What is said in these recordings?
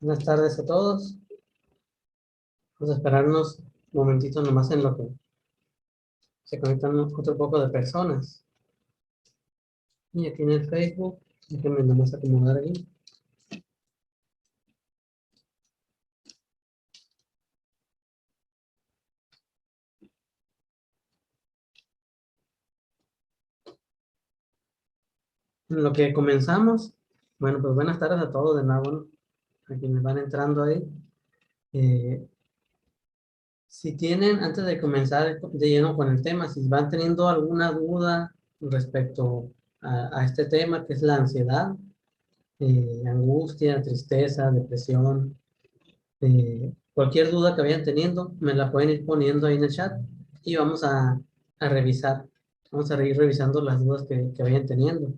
Buenas tardes a todos. Vamos a esperarnos un momentito nomás en lo que se conectan otro poco de personas. Y aquí en el Facebook, déjenme nomás acomodar ahí. En lo que comenzamos, bueno, pues buenas tardes a todos de nuevo, ¿no? A quienes van entrando ahí. Eh, si tienen, antes de comenzar de lleno con el tema, si van teniendo alguna duda respecto a este tema, que es la ansiedad, angustia, tristeza, depresión, cualquier duda que vayan teniendo, me la pueden ir poniendo ahí en el chat y vamos a revisar. Vamos a ir revisando las dudas que vayan teniendo.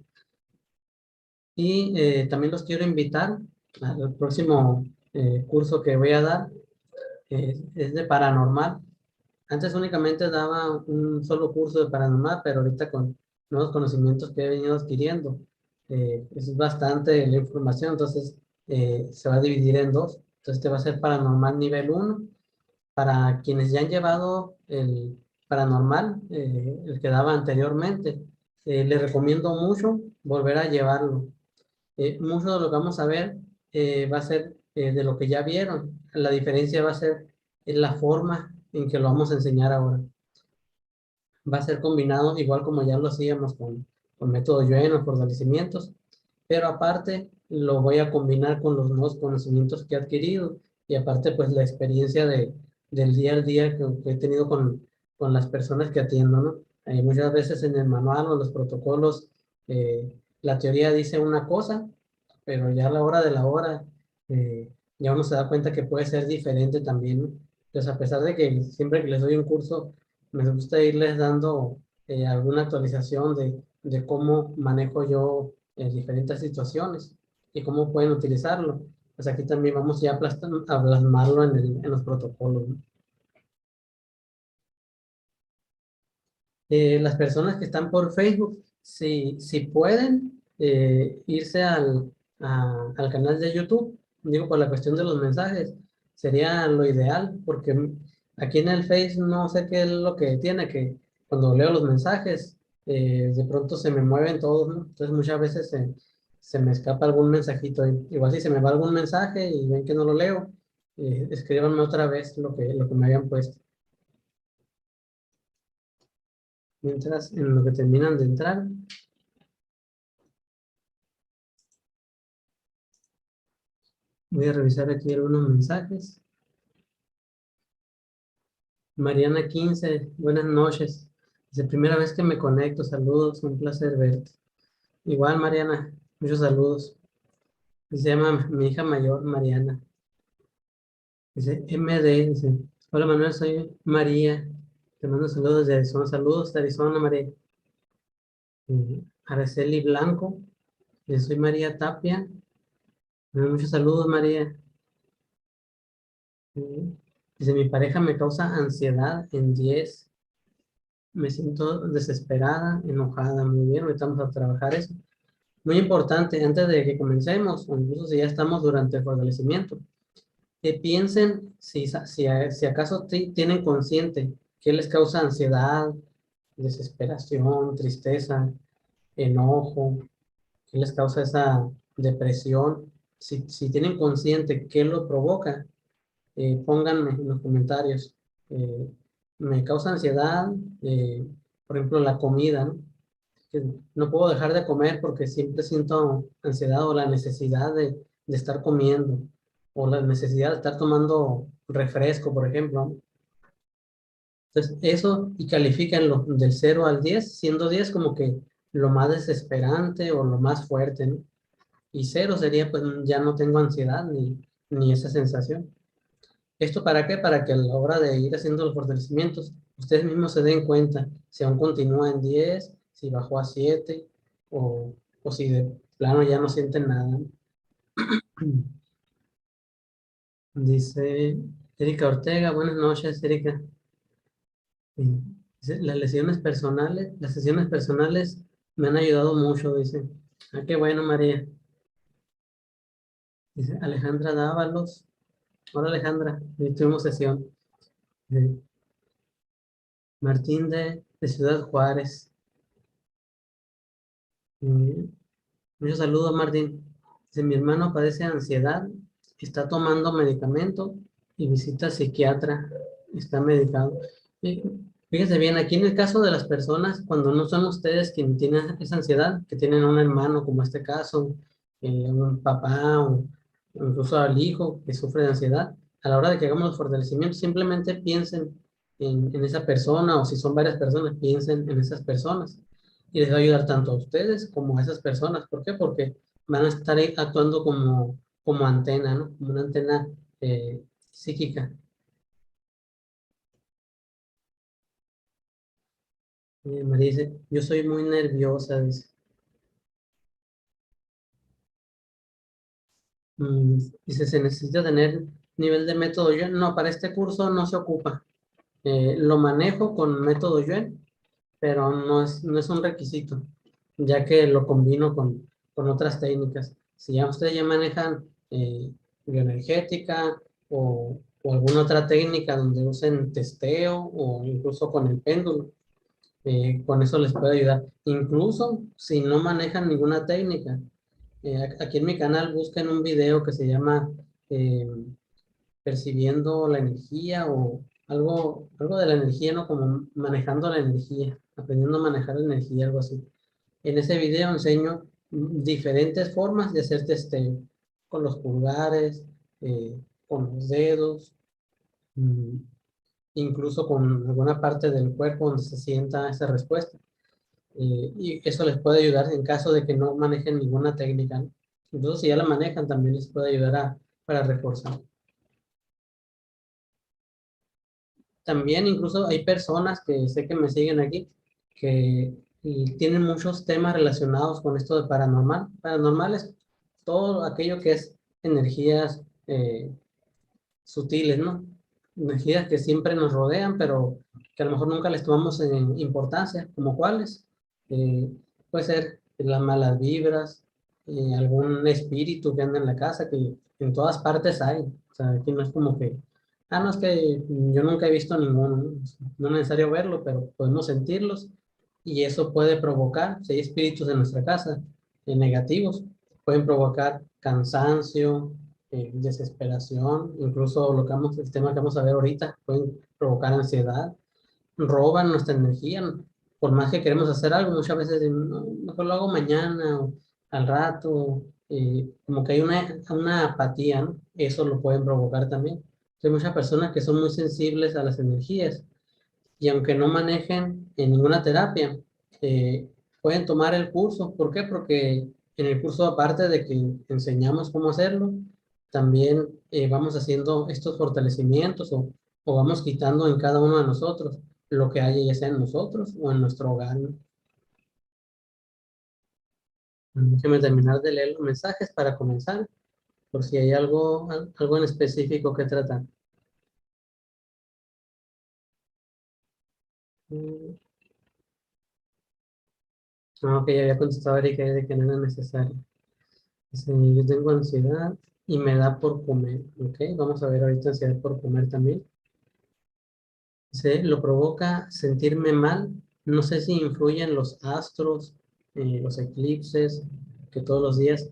Y también los quiero invitar al próximo curso que voy a dar. Es de paranormal. Antes únicamente daba un solo curso de paranormal, pero ahorita con nuevos conocimientos que he venido adquiriendo, es bastante la información, entonces se va a dividir en dos. Entonces este va a ser paranormal nivel uno. Para quienes ya han llevado el paranormal, el que daba anteriormente, les recomiendo mucho volver a llevarlo. Mucho de lo que vamos a ver va a ser de lo que ya vieron. La diferencia va a ser en la forma en que lo vamos a enseñar ahora. Va a ser combinado igual como ya lo hacíamos con método Yuen o fortalecimientos, pero aparte lo voy a combinar con los nuevos conocimientos que he adquirido y aparte pues la experiencia del día al día que he tenido con las personas que atiendo, ¿no? Muchas veces en el manual o los protocolos eh, la teoría dice una cosa, pero ya a la hora de la hora ya uno se da cuenta que puede ser diferente también, ¿no? Entonces a pesar de que siempre que les doy un curso me gusta irles dando alguna actualización de cómo manejo yo diferentes situaciones y cómo pueden utilizarlo. Pues aquí también vamos ya a plasmarlo en los protocolos, ¿no? Las personas que están por Facebook, si pueden irse al canal de YouTube, digo por la cuestión de los mensajes, sería lo ideal, porque aquí en el Face no sé qué es lo que tiene, que cuando leo los mensajes, de pronto se me mueven todos, ¿no? Entonces muchas veces se me escapa algún mensajito. Igual si se me va algún mensaje y ven que no lo leo, escríbanme otra vez lo que me habían puesto. Mientras, en lo que terminan de entrar, voy a revisar aquí algunos mensajes. Mariana 15, buenas noches. Es la primera vez que me conecto. Saludos, un placer verte. Igual, Mariana, muchos saludos. Se llama mi hija mayor, Mariana. Dice MD, dice, hola Manuel, soy María. Te mando saludos de Arizona. Saludos de Arizona, María. Araceli Blanco, soy María Tapia. Muchos saludos, María. Dice, mi pareja me causa ansiedad en 10. Me siento desesperada, enojada. Muy bien, ahorita vamos a trabajar eso. Muy importante, antes de que comencemos, o incluso si ya estamos durante el fortalecimiento, que piensen si acaso tienen consciente qué les causa ansiedad, desesperación, tristeza, enojo, qué les causa esa depresión. Si tienen consciente qué lo provoca, pónganme en los comentarios. eh, Me causa ansiedad, por ejemplo, la comida, ¿no? Que no puedo dejar de comer porque siempre siento ansiedad o la necesidad de estar comiendo o la necesidad de estar tomando refresco, por ejemplo, ¿no? Entonces, eso y calificanlo del 0 al 10, siendo 10 como que lo más desesperante o lo más fuerte, ¿no? Y 0 sería pues ya no tengo ansiedad ni esa sensación. ¿Esto para qué? Para que a la hora de ir haciendo los fortalecimientos, ustedes mismos se den cuenta si aún continúa en 10, si bajó a 7 o si de plano ya no sienten nada. Dice Erika Ortega, buenas noches, Erika. Dice, las sesiones personales me han ayudado mucho, dice. Ah, qué bueno, María. Dice Alejandra Dávalos. Hola Alejandra, hoy tuvimos sesión. Eh, Martín de Ciudad Juárez. Eh, Muchos saludos, Martín. Dice, mi hermano padece de ansiedad, está tomando medicamento y visita psiquiatra, está medicado. Y fíjese bien, aquí en el caso de las personas, cuando no son ustedes quienes tienen esa ansiedad, que tienen un hermano como este caso, un papá o incluso al hijo que sufre de ansiedad, a la hora de que hagamos los fortalecimientos, simplemente piensen en esa persona o si son varias personas, piensen en esas personas y les va a ayudar tanto a ustedes como a esas personas. ¿Por qué? Porque van a estar ahí actuando como antena, ¿no? Como una antena psíquica. María dice, yo soy muy nerviosa, dice. Dice, ¿se necesita tener nivel de método Yuen? No, para este curso no se ocupa. Lo manejo con método Yuen, pero no es un requisito, ya que lo combino con otras técnicas. Si ya ustedes ya manejan bioenergética o alguna otra técnica donde usen testeo o incluso con el péndulo, con eso les puede ayudar. Incluso si no manejan ninguna técnica, aquí en mi canal busquen un video que se llama eh, percibiendo la energía o algo de la energía, ¿no? Como manejando la energía, aprendiendo a manejar la energía, algo así. En ese video enseño diferentes formas de hacer testeo, con los pulgares, con los dedos, mm, incluso con alguna parte del cuerpo donde se sienta esa respuesta. Y eso les puede ayudar en caso de que no manejen ninguna técnica, ¿no? Incluso si ya la manejan, también les puede ayudar para reforzar. También incluso hay personas que sé que me siguen aquí que y tienen muchos temas relacionados con esto de paranormal. Paranormal es todo aquello que es energías sutiles, ¿no? Energías que siempre nos rodean, pero que a lo mejor nunca les tomamos en importancia, como cuáles. Puede ser las malas vibras, algún espíritu que anda en la casa, que en todas partes hay. O sea, aquí no es como que, no, es que yo nunca he visto ninguno, ¿no? No es necesario verlo, pero podemos sentirlos y eso puede provocar, si hay espíritus en nuestra casa, negativos, pueden provocar cansancio, desesperación, incluso el tema que vamos a ver ahorita, pueden provocar ansiedad, roban nuestra energía, ¿no? Por más que queremos hacer algo, muchas veces no, mejor lo hago mañana o al rato, como que hay una apatía, ¿no? Eso lo pueden provocar también. Hay muchas personas que son muy sensibles a las energías y aunque no manejen en ninguna terapia, pueden tomar el curso. ¿Por qué? Porque en el curso, aparte de que enseñamos cómo hacerlo, también vamos haciendo estos fortalecimientos o vamos quitando en cada uno de nosotros lo que haya, ya sea en nosotros o en nuestro hogar, ¿no? Déjeme terminar de leer los mensajes para comenzar, por si hay algo en específico que tratar. Mm, Ok, ya había contestado a Erika de que no era necesario. Dice, yo tengo ansiedad y me da por comer. Ok, vamos a ver ahorita ansiedad por comer también. Dice, lo provoca sentirme mal. No sé si influyen los astros, los eclipses, que todos los días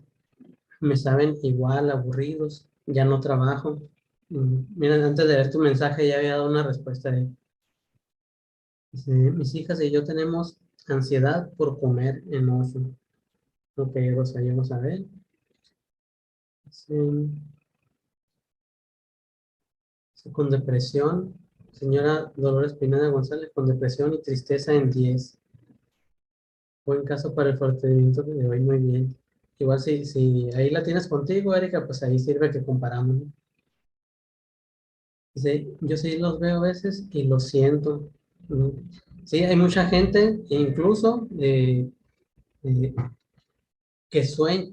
me saben igual, aburridos. Ya no trabajo. Mira, antes de ver tu mensaje ya había dado una respuesta ahí. Dice, mis hijas y yo tenemos ansiedad por comer enojo. Ok, Rosa, ya vamos a ver. Dice, con depresión, señora Dolores Pineda González, con depresión y tristeza en 10. Buen caso para el fortalecimiento de hoy, muy bien. Igual si ahí la tienes contigo, Erika, pues ahí sirve que comparamos, ¿no? Dice, yo sí los veo a veces y los siento, ¿no? Sí, hay mucha gente, incluso eh, que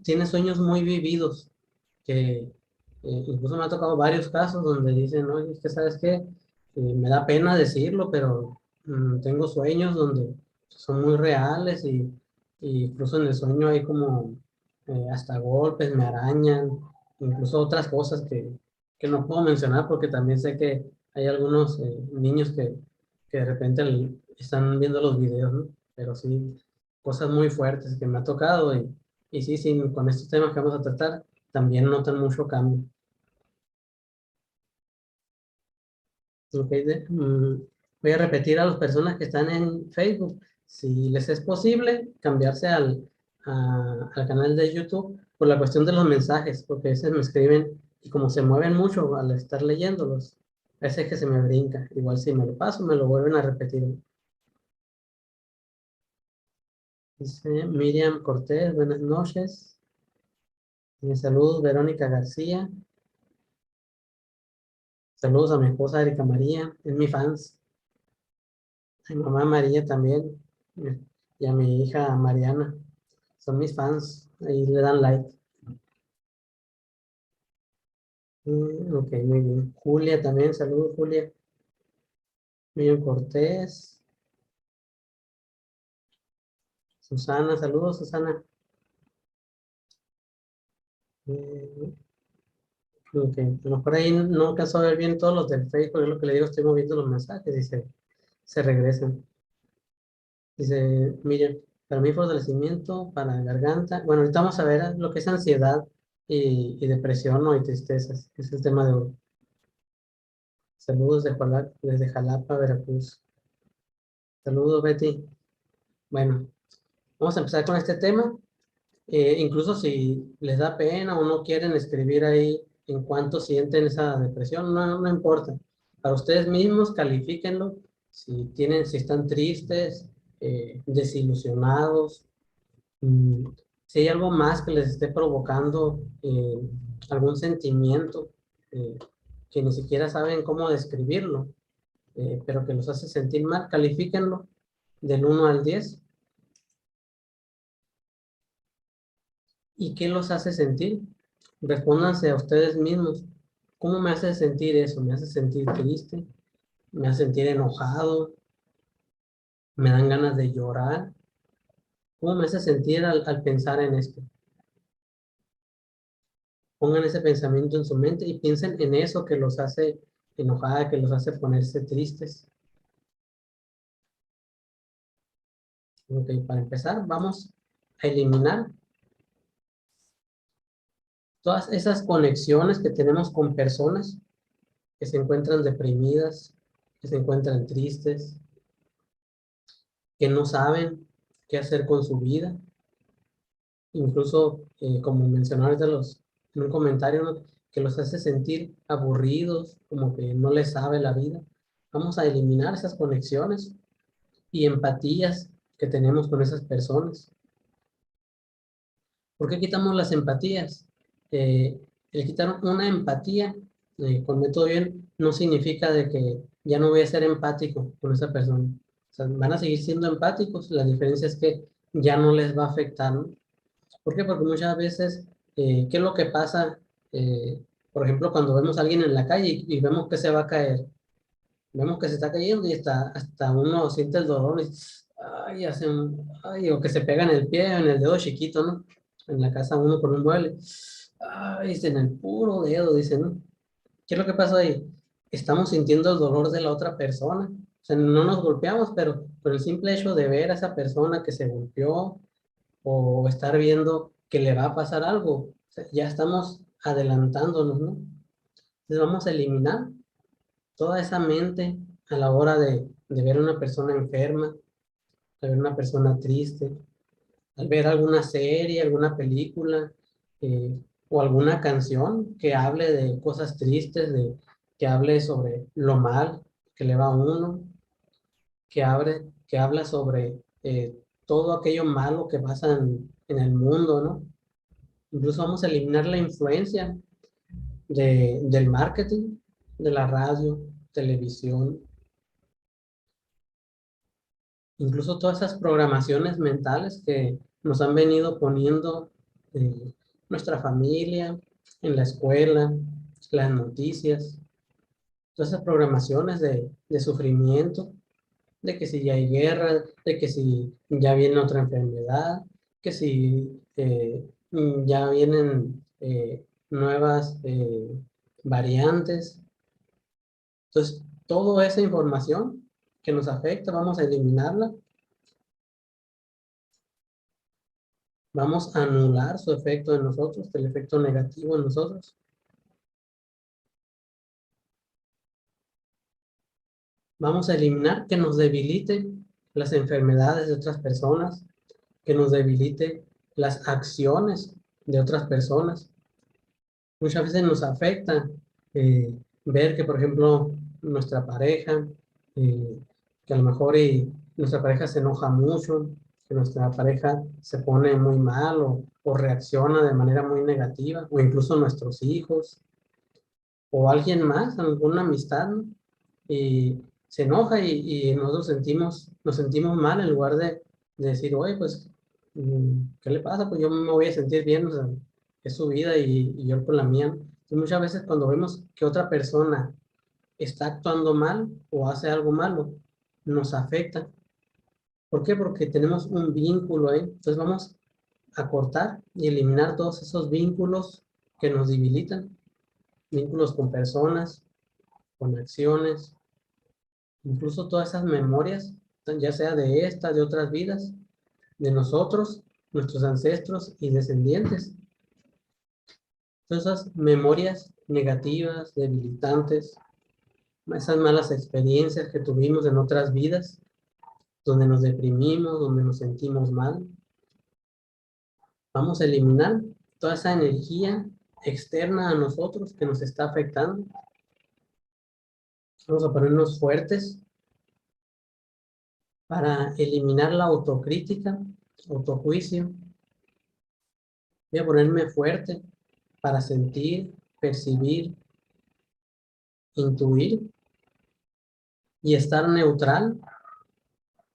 tiene sueños muy vividos, que incluso me ha tocado varios casos donde dicen, no, es que sabes qué, me da pena decirlo, pero tengo sueños donde son muy reales y incluso en el sueño hay como hasta golpes, me arañan, incluso otras cosas que no puedo mencionar porque también sé que hay algunos niños que de repente están viendo los videos, ¿no? Pero sí, cosas muy fuertes que me ha tocado y sí, sí, con estos temas que vamos a tratar, también notan mucho cambio. Ok, voy a repetir a las personas que están en Facebook, si les es posible, cambiarse al canal de YouTube por la cuestión de los mensajes, porque a veces me escriben y como se mueven mucho al estar leyéndolos, a veces que se me brinca. Igual si me lo paso, me lo vuelven a repetir. Dice Miriam Cortés, buenas noches. Saludos, Verónica García. Saludos a mi esposa Erika María, es mi fans. A mi mamá María también. Y a mi hija Mariana. Son mis fans. Ahí le dan like. Ok, muy bien. Julia también. Saludos, Julia. Miriam Cortés. Susana. Saludos, Susana. Eh, ok, a lo mejor ahí no alcanzó a ver bien todos los del Facebook. Es lo que le digo, estoy moviendo los mensajes y se regresan. Dice Miriam, para mí fortalecimiento, para la garganta. Bueno, ahorita vamos a ver lo que es ansiedad y depresión, ¿no? Y tristezas. Es el tema de hoy. Saludos desde Jalapa, Veracruz. Saludos, Betty. Bueno, vamos a empezar con este tema. Incluso si les da pena o no quieren escribir ahí en cuánto sienten esa depresión, no importa. Para ustedes mismos, califíquenlo. Si están tristes, desilusionados, mm, si hay algo más que les esté provocando algún sentimiento que ni siquiera saben cómo describirlo, pero que los hace sentir mal, califíquenlo del 1 al 10. ¿Y qué los hace sentir? Respóndanse a ustedes mismos. ¿Cómo me hace sentir eso? ¿Me hace sentir triste? ¿Me hace sentir enojado? ¿Me dan ganas de llorar? ¿Cómo me hace sentir al pensar en esto? Pongan ese pensamiento en su mente y piensen en eso que los hace enojar, que los hace ponerse tristes. Ok, para empezar, vamos a eliminar todas esas conexiones que tenemos con personas que se encuentran deprimidas, que se encuentran tristes, que no saben qué hacer con su vida. Incluso, como mencionaba ahorita en un comentario, ¿no? Que los hace sentir aburridos, como que no les sabe la vida. Vamos a eliminar esas conexiones y empatías que tenemos con esas personas. ¿Por qué quitamos las empatías? El quitar una empatía con método bien no significa de que ya no voy a ser empático con esa persona. O sea, van a seguir siendo empáticos, la diferencia es que ya no les va a afectar, ¿no? ¿Por qué? Porque muchas veces, ¿qué es lo que pasa? Por ejemplo, cuando vemos a alguien en la calle y vemos que se va a caer, vemos que se está cayendo y hasta uno siente el dolor y, ay, ay, o que se pega en el pie, en el dedo chiquito, ¿no? En la casa uno con un mueble, ay, en el puro dedo, dice, ¿no? ¿Qué es lo que pasa ahí? Estamos sintiendo el dolor de la otra persona. O sea, no nos golpeamos, pero por el simple hecho de ver a esa persona que se golpeó o estar viendo que le va a pasar algo, o sea, ya estamos adelantándonos, ¿no? Entonces vamos a eliminar toda esa mente a la hora de ver a una persona enferma, de ver a una persona triste, al ver alguna serie, alguna película o alguna canción que hable de cosas tristes, que hable sobre lo mal que le va a uno, que habla sobre todo aquello malo que pasa en el mundo, ¿no? Incluso vamos a eliminar la influencia del marketing, de la radio, televisión, incluso todas esas programaciones mentales que nos han venido poniendo nuestra familia, en la escuela, las noticias, todas esas programaciones de sufrimiento, de que si ya hay guerra, de que si ya viene otra enfermedad, que si ya vienen nuevas variantes. Entonces, toda esa información que nos afecta, vamos a eliminarla. Vamos a anular su efecto en nosotros, el efecto negativo en nosotros. Vamos a eliminar que nos debilite las enfermedades de otras personas, que nos debilite las acciones de otras personas. Muchas veces nos afecta ver que, por ejemplo, nuestra pareja, eh, que a lo mejor nuestra pareja se enoja mucho, que nuestra pareja se pone muy mal o reacciona de manera muy negativa, o incluso nuestros hijos, o alguien más, alguna amistad, ¿no? Y se enoja y nosotros nos sentimos mal en lugar de decir, oye, pues, ¿qué le pasa? Pues yo me voy a sentir bien, o sea, es su vida y yo con la mía. Entonces, muchas veces cuando vemos que otra persona está actuando mal o hace algo malo, nos afecta. ¿Por qué? Porque tenemos un vínculo ahí. Entonces vamos a cortar y eliminar todos esos vínculos que nos debilitan, vínculos con personas, con acciones, incluso todas esas memorias, ya sea de estas, de otras vidas, de nosotros, nuestros ancestros y descendientes. Todas esas memorias negativas, debilitantes, esas malas experiencias que tuvimos en otras vidas, donde nos deprimimos, donde nos sentimos mal. Vamos a eliminar toda esa energía externa a nosotros que nos está afectando. Vamos a ponernos fuertes para eliminar la autocrítica, autojuicio. Voy a ponerme fuerte para sentir, percibir, intuir y estar neutral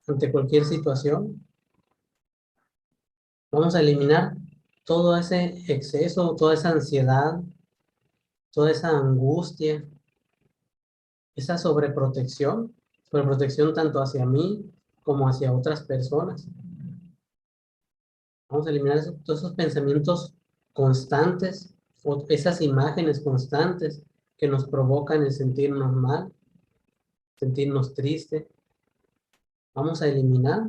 ante cualquier situación. Vamos a eliminar todo ese exceso, toda esa ansiedad, toda esa angustia, esa sobreprotección tanto hacia mí como hacia otras personas. Vamos a eliminar todos esos pensamientos constantes, o esas imágenes constantes que nos provocan el sentirnos mal, sentirnos tristes. Vamos a eliminar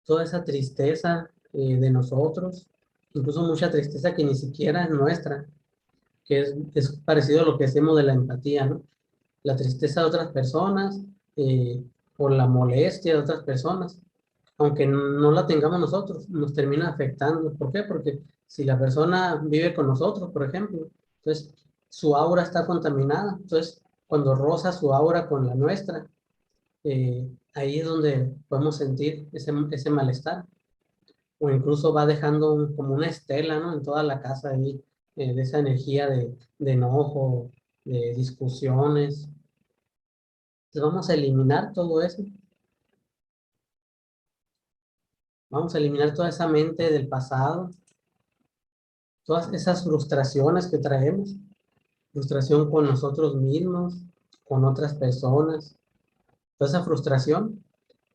toda esa tristeza de nosotros, incluso mucha tristeza que ni siquiera es nuestra, que es parecido a lo que hacemos de la empatía, ¿no? La tristeza de otras personas, por la molestia de otras personas, aunque no la tengamos nosotros, nos termina afectando. ¿Por qué? Porque si la persona vive con nosotros, por ejemplo, entonces su aura está contaminada. Entonces, cuando roza su aura con la nuestra, ahí es donde podemos sentir ese malestar. O incluso va dejando como una estela, ¿no? En toda la casa ahí, de esa energía de enojo, de discusiones. Entonces vamos a eliminar todo eso. Vamos a eliminar toda esa mente del pasado, todas esas frustraciones que traemos, frustración con nosotros mismos, con otras personas, toda esa frustración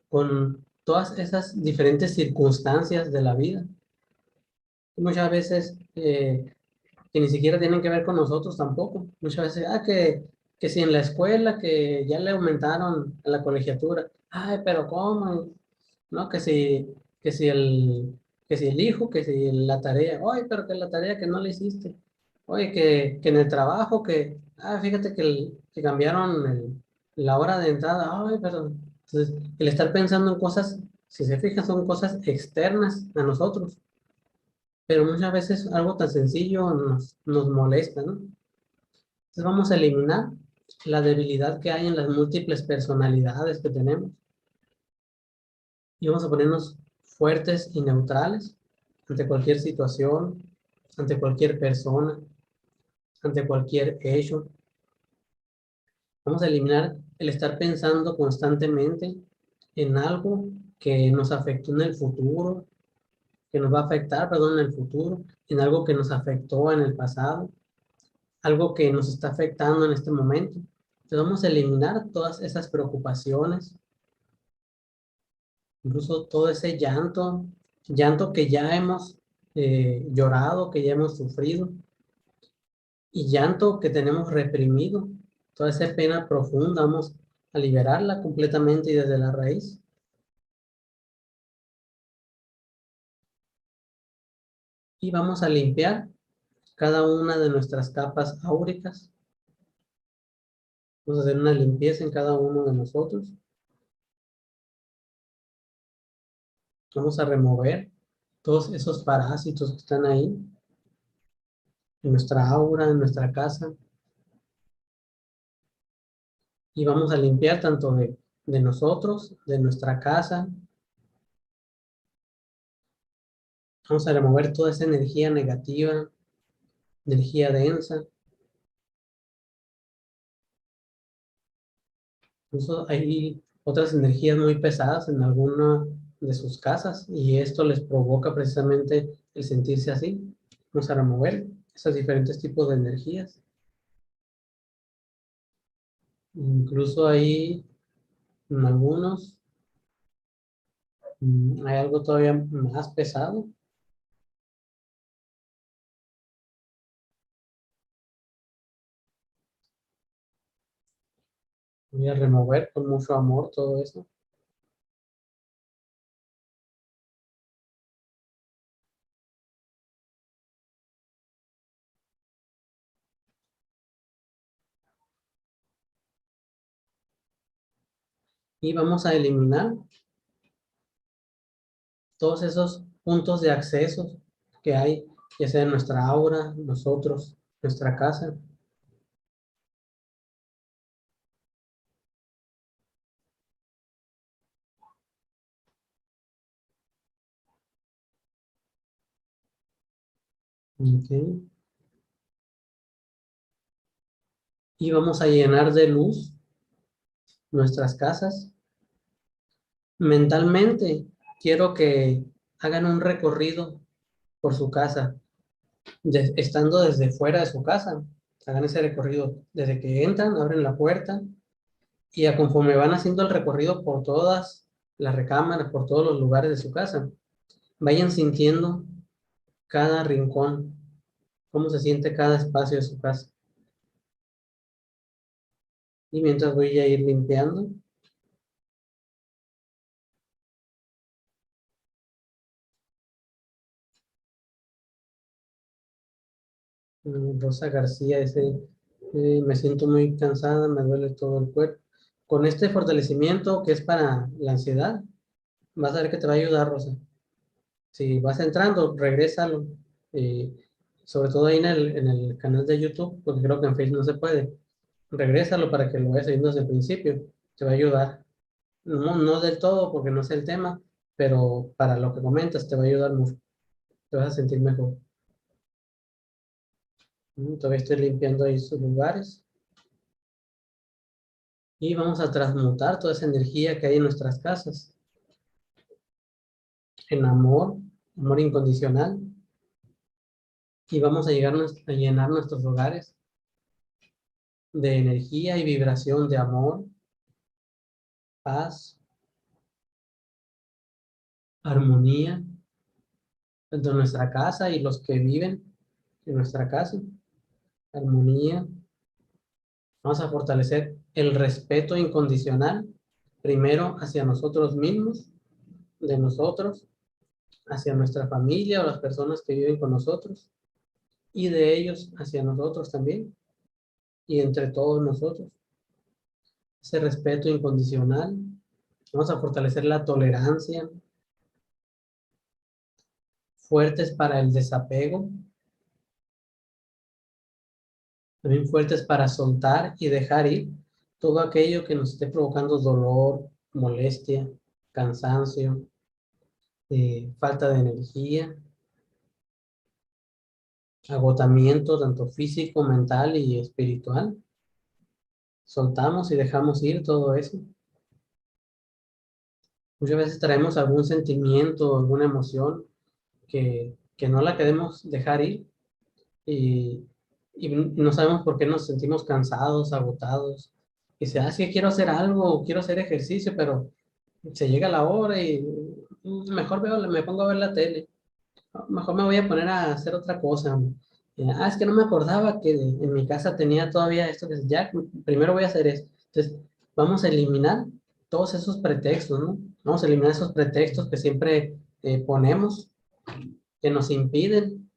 con todas esas diferentes circunstancias de la vida. Muchas veces que ni siquiera tienen que ver con nosotros tampoco. Muchas veces, que si en la escuela que ya le aumentaron a la colegiatura, ay, pero ¿cómo? ¿No? Que si el hijo, que si la tarea, oye, pero que la tarea que no le hiciste, oye, que en el trabajo, fíjate que cambiaron la hora de entrada, ay, pero, entonces, el estar pensando en cosas, si se fijan, son cosas externas a nosotros, pero muchas veces algo tan sencillo nos molesta, ¿no? Entonces vamos a eliminar la debilidad que hay en las múltiples personalidades que tenemos y vamos a ponernos fuertes y neutrales ante cualquier situación, ante cualquier persona, ante cualquier hecho. Vamos a eliminar el estar pensando constantemente en algo que nos afectó en el futuro, que nos va a afectar, perdón, en el futuro, en algo que nos afectó en el pasado, algo que nos está afectando en este momento. Entonces vamos a eliminar todas esas preocupaciones, incluso todo ese llanto que ya hemos llorado, que ya hemos sufrido. y llanto que tenemos reprimido, toda esa pena profunda, vamos a liberarla completamente y desde la raíz. Y vamos a limpiar cada una de nuestras capas áuricas. Vamos a hacer una limpieza en cada uno de nosotros. Vamos a remover todos esos parásitos que están ahí, en nuestra aura, en nuestra casa. Y vamos a limpiar tanto de nosotros, de nuestra casa. Vamos a remover toda esa energía negativa, energía densa. Incluso hay otras energías muy pesadas en alguna de sus casas y esto les provoca precisamente el sentirse así. Vamos a remover esos diferentes tipos de energías. Incluso ahí en algunos hay algo todavía más pesado. Voy a remover con mucho amor todo eso. Y vamos a eliminar todos esos puntos de acceso que hay, ya sea en nuestra aura, nosotros, nuestra casa. Ok. Y vamos a llenar de luz nuestras casas. Mentalmente, quiero que hagan un recorrido por su casa, estando desde fuera de su casa. Hagan ese recorrido desde que entran, abren la puerta y a conforme van haciendo el recorrido por todas las recámaras, por todos los lugares de su casa, vayan sintiendo cada rincón, cómo se siente cada espacio de su casa. Y mientras voy a ir limpiando, Rosa García, me siento muy cansada, me duele todo el cuerpo. Con este fortalecimiento que es para la ansiedad, vas a ver que te va a ayudar, Rosa. Si vas entrando, regrésalo. eh, Sobre todo ahí en el canal de YouTube, porque creo que en Facebook no se puede. Regrésalo para que lo vayas viendo desde el principio. Te va a ayudar. No, no del todo, porque no es el tema, pero para lo que comentas te va a ayudar mucho. Te vas a sentir mejor. Todavía estoy limpiando ahí sus lugares. Y vamos a transmutar toda esa energía que hay en nuestras casas en amor, amor incondicional. Y vamos a a llenar nuestros hogares de energía y vibración de amor, paz, armonía, tanto en nuestra casa y los que viven en nuestra casa. Armonía. Vamos a fortalecer el respeto incondicional, primero hacia nosotros mismos, de nosotros, hacia nuestra familia o las personas que viven con nosotros, y de ellos hacia nosotros también, y entre todos nosotros. Ese respeto incondicional. Vamos a fortalecer la tolerancia, fuertes para el desapego, también fuertes para soltar y dejar ir todo aquello que nos esté provocando dolor, molestia, cansancio, falta de energía, agotamiento, tanto físico, mental y espiritual. Soltamos y dejamos ir todo eso. Muchas veces traemos algún sentimiento, alguna emoción que no la queremos dejar ir y, y no sabemos por qué nos sentimos cansados, agotados. Y se hace que quiero hacer algo, quiero hacer ejercicio, pero se llega la hora y mejor me pongo a ver la tele. Mejor me voy a poner a hacer otra cosa. Es que no me acordaba que en mi casa tenía todavía esto que es ya, primero voy a hacer esto. Entonces, vamos a eliminar todos esos pretextos, ¿no? Vamos a eliminar esos pretextos que siempre ponemos, que nos impiden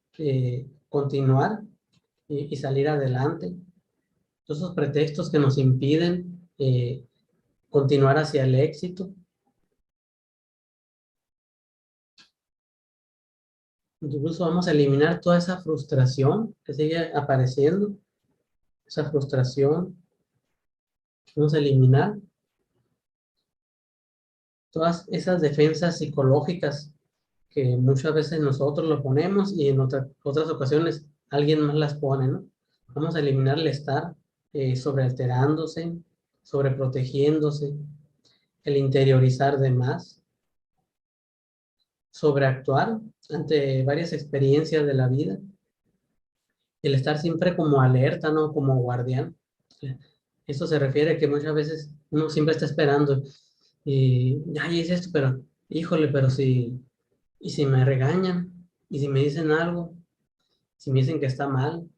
continuar y salir adelante. Todos esos pretextos que nos impiden continuar hacia el éxito. Incluso vamos a eliminar toda esa frustración que sigue apareciendo, esa frustración. Vamos a eliminar todas esas defensas psicológicas que muchas veces nosotros lo ponemos y en otras ocasiones alguien más las pone, ¿no? Vamos a eliminar el estar sobrealterándose, sobreprotegiéndose, el interiorizar de más, sobreactuar ante varias experiencias de la vida, el estar siempre como alerta, ¿no? Como guardián. Esto se refiere a que muchas veces uno siempre está esperando y, ay, es esto, pero, híjole, pero si, y si me regañan, y si me dicen algo, si me dicen que está mal,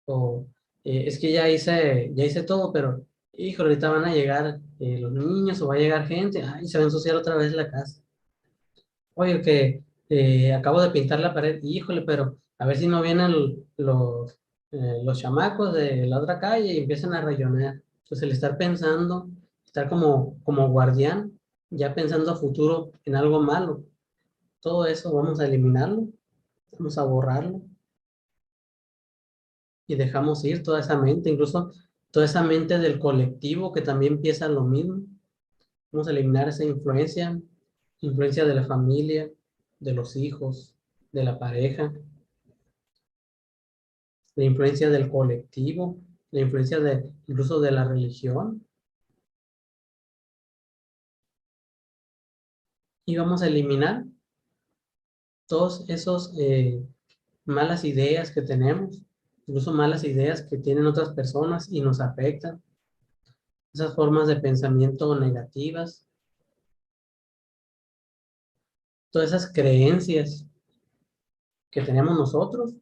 o es que ya hice todo, pero, híjole, ahorita van a llegar los niños o va a llegar gente, ay, se va a ensuciar otra vez la casa. Oye, que acabo de pintar la pared, híjole, pero a ver si no vienen los chamacos de la otra calle y empiezan a rayonear. Entonces, el estar pensando, estar como guardián, ya pensando a futuro en algo malo, todo eso vamos a eliminarlo, vamos a borrarlo y dejamos ir toda esa mente, incluso toda esa mente del colectivo que también piensa lo mismo. Vamos a eliminar esa influencia, influencia de la familia, de los hijos, de la pareja, la influencia del colectivo, la influencia incluso de la religión. Y vamos a eliminar todos esos malas ideas que tenemos, incluso malas ideas que tienen otras personas y nos afectan, esas formas de pensamiento negativas, todas esas creencias que tenemos nosotros,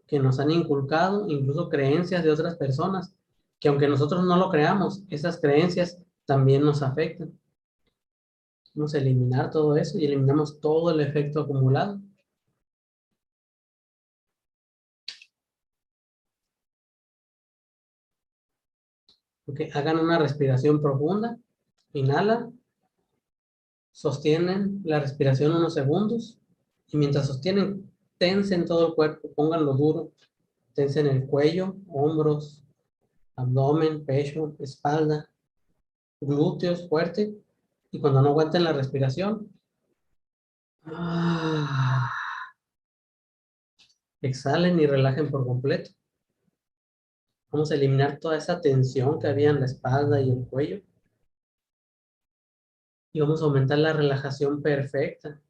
que nos han inculcado, incluso creencias de otras personas, que aunque nosotros no lo creamos, esas creencias también nos afectan. Vamos a eliminar todo eso y eliminamos todo el efecto acumulado. Ok, hagan una respiración profunda, inhala, sostienen la respiración unos segundos y mientras sostienen, tensen todo el cuerpo, pónganlo duro, tensen el cuello, hombros, abdomen, pecho, espalda, glúteos fuerte y cuando no aguanten la respiración, ah, exhalen y relajen por completo. Vamos a eliminar toda esa tensión que había en la espalda y el cuello y vamos a aumentar la relajación perfecta.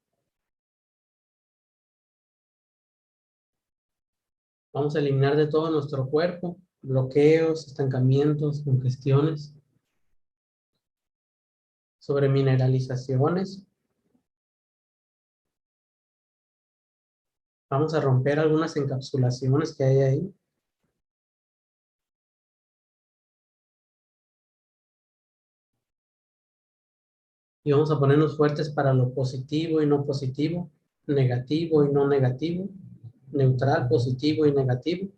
Vamos a eliminar de todo nuestro cuerpo bloqueos, estancamientos, congestiones, sobremineralizaciones. Vamos a romper algunas encapsulaciones que hay ahí. Y vamos a ponernos fuertes para lo positivo y no positivo, negativo y no negativo, neutral, positivo y negativo.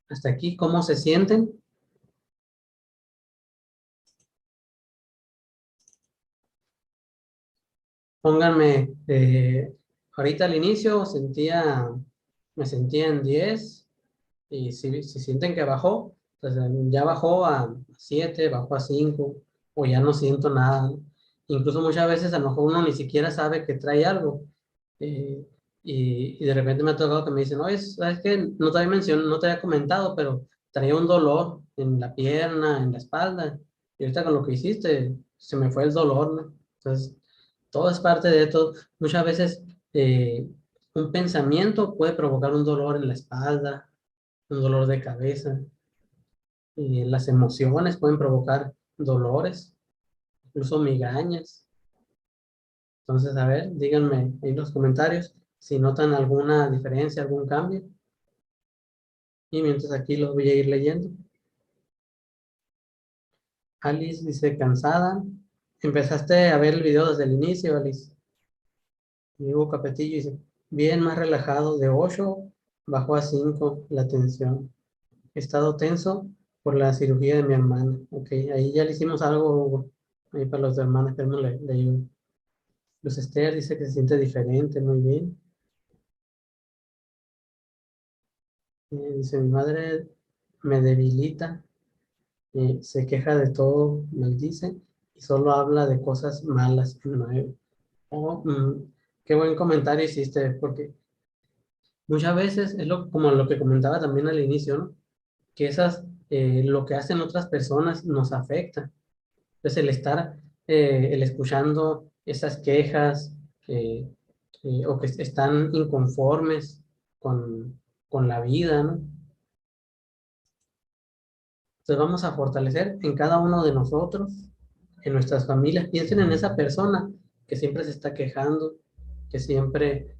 Hasta aquí, ¿cómo se sienten? Pónganme, ahorita al inicio me sentía en 10 y si sienten que bajó, pues ya bajó a 7, bajó a 5 o ya no siento nada, ¿no? Incluso muchas veces a lo mejor uno ni siquiera sabe que trae algo. eh, y de repente me ha tocado que me dicen, oye, ¿sabes qué? No te había mencionado, no te había comentado, pero traía un dolor en la pierna, en la espalda. Y ahorita con lo que hiciste, se me fue el dolor, ¿no? Entonces, todo es parte de todo. Muchas veces un pensamiento puede provocar un dolor en la espalda, un dolor de cabeza. Las emociones pueden provocar dolores, incluso migrañas. Entonces, a ver, díganme ahí en los comentarios si notan alguna diferencia, algún cambio. Y mientras aquí los voy a ir leyendo. Alice dice, cansada. Empezaste a ver el video desde el inicio, Alice. Diego Capetillo dice, bien más relajado, de 8 bajó a 5 la tensión. He estado tenso por la cirugía de mi hermana. Ok, ahí ya le hicimos algo ahí para los hermanos, que le ayudo. Luz Esther dice que se siente diferente, muy bien. Dice, mi madre me debilita, se queja de todo, maldice, y solo habla de cosas malas. Oh, qué buen comentario hiciste, porque muchas veces es como lo que comentaba también al inicio, ¿no? Que lo que hacen otras personas nos afecta. Entonces el escuchando esas quejas, eh, o que están inconformes con la vida, ¿no? Entonces vamos a fortalecer en cada uno de nosotros, en nuestras familias. Piensen en esa persona que siempre se está quejando, que siempre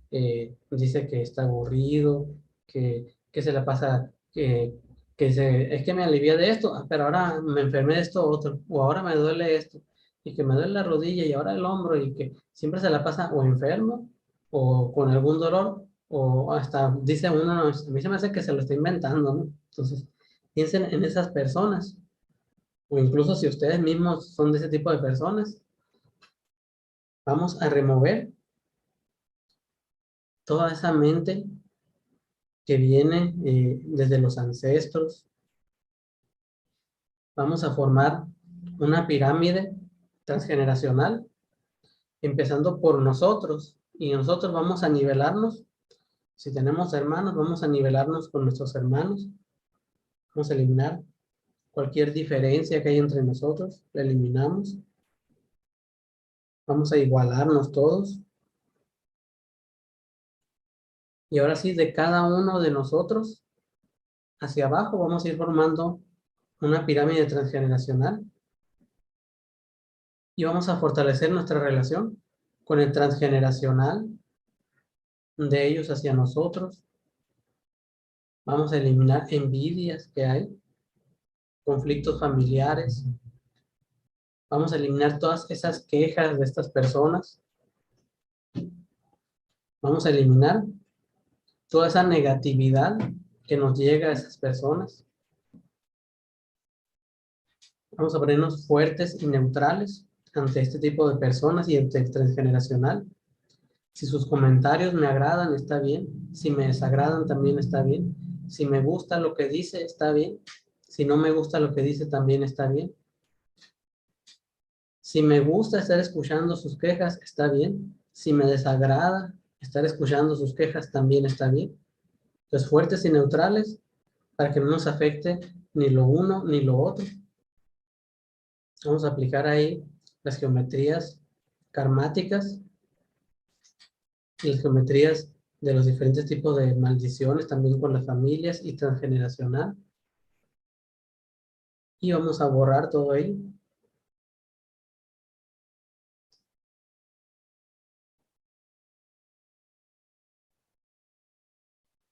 dice que está aburrido, que se la pasa, es que me alivia de esto, pero ahora me enfermé de esto otro, o ahora me duele esto, y que me duele la rodilla y ahora el hombro, y que siempre se la pasa o enfermo, o con algún dolor, o hasta dice uno, "No, a mí se me hace que se lo está inventando, ¿no?". Entonces, piensen en esas personas, o incluso si ustedes mismos son de ese tipo de personas, vamos a remover toda esa mente que viene desde los ancestros. Vamos a formar una pirámide transgeneracional, empezando por nosotros, y nosotros vamos a nivelarnos. Si tenemos hermanos, vamos a nivelarnos con nuestros hermanos. Vamos a eliminar cualquier diferencia que hay entre nosotros, la eliminamos. Vamos a igualarnos todos. Y ahora sí, de cada uno de nosotros, hacia abajo, vamos a ir formando una pirámide transgeneracional y vamos a fortalecer nuestra relación con el transgeneracional de ellos hacia nosotros. Vamos a eliminar envidias que hay, conflictos familiares. Vamos a eliminar todas esas quejas de estas personas. Vamos a eliminar toda esa negatividad que nos llega a esas personas. Vamos a ponernos fuertes y neutrales ante este tipo de personas y ante el transgeneracional. Si sus comentarios me agradan, está bien. Si me desagradan, también está bien. Si me gusta lo que dice, está bien. Si no me gusta lo que dice, también está bien. Si me gusta estar escuchando sus quejas, está bien. Si me desagrada estar escuchando sus quejas, también está bien. Entonces, fuertes y neutrales para que no nos afecte ni lo uno ni lo otro. Vamos a aplicar ahí las geometrías karmáticas y las geometrías de los diferentes tipos de maldiciones, también con las familias y transgeneracional. Y vamos a borrar todo ahí.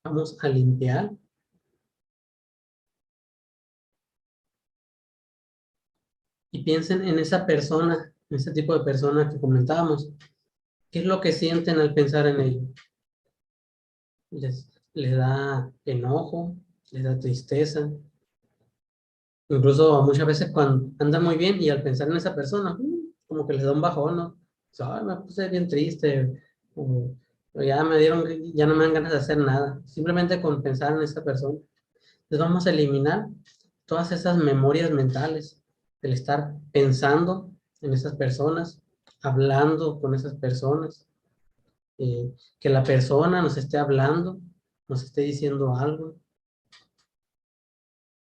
Vamos a limpiar. Y piensen en esa persona, en ese tipo de persona que comentábamos. ¿Qué es lo que sienten al pensar en ello? Les da enojo, les da tristeza. Incluso muchas veces cuando andan muy bien y al pensar en esa persona, como que les da un bajón, ¿no? O sea, "Ay, me puse bien triste, o ya no me dan ganas de hacer nada". Simplemente con pensar en esa persona. Entonces vamos a eliminar todas esas memorias mentales, el estar pensando en esas personas, hablando con esas personas, que la persona nos esté hablando, nos esté diciendo algo.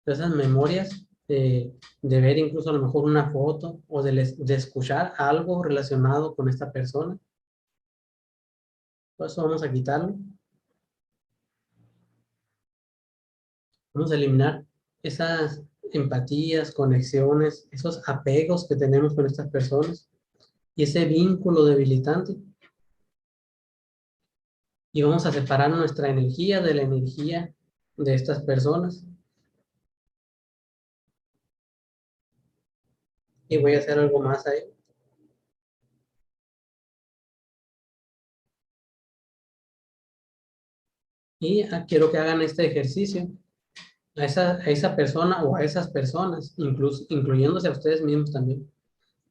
Esas memorias de ver incluso a lo mejor una foto o de escuchar algo relacionado con esta persona. Por eso vamos a quitarlo. Vamos a eliminar esas empatías, conexiones, esos apegos que tenemos con estas personas. y ese vínculo debilitante. Y vamos a separar nuestra energía de la energía de estas personas. Y voy a hacer algo más ahí. Y quiero que hagan este ejercicio. A esa persona o a esas personas, incluso, incluyéndose a ustedes mismos también,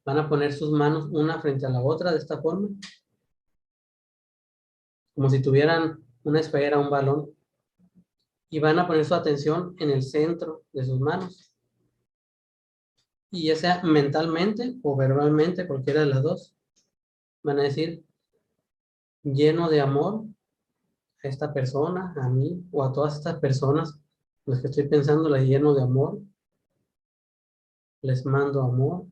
van a poner sus manos una frente a la otra de esta forma, como si tuvieran una esfera, un balón, y van a poner su atención en el centro de sus manos. Y ya sea mentalmente o verbalmente, cualquiera de las dos, van a decir, lleno de amor a esta persona, a mí, o a todas estas personas, los que estoy pensando, las lleno de amor, les mando amor.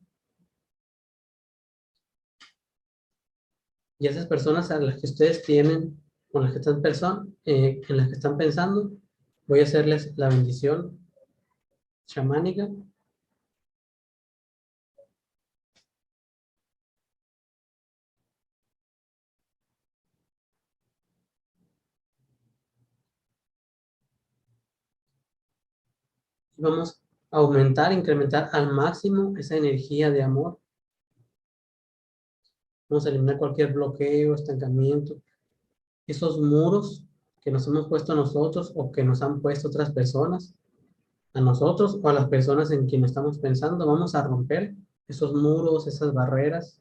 Y esas personas a las que ustedes tienen, con las que están en las que están pensando, voy a hacerles la bendición chamánica. Y vamos a aumentar, incrementar al máximo esa energía de amor. Vamos a eliminar cualquier bloqueo, estancamiento, esos muros que nos hemos puesto nosotros o que nos han puesto otras personas, a nosotros o a las personas en quien estamos pensando. Vamos a romper esos muros, esas barreras,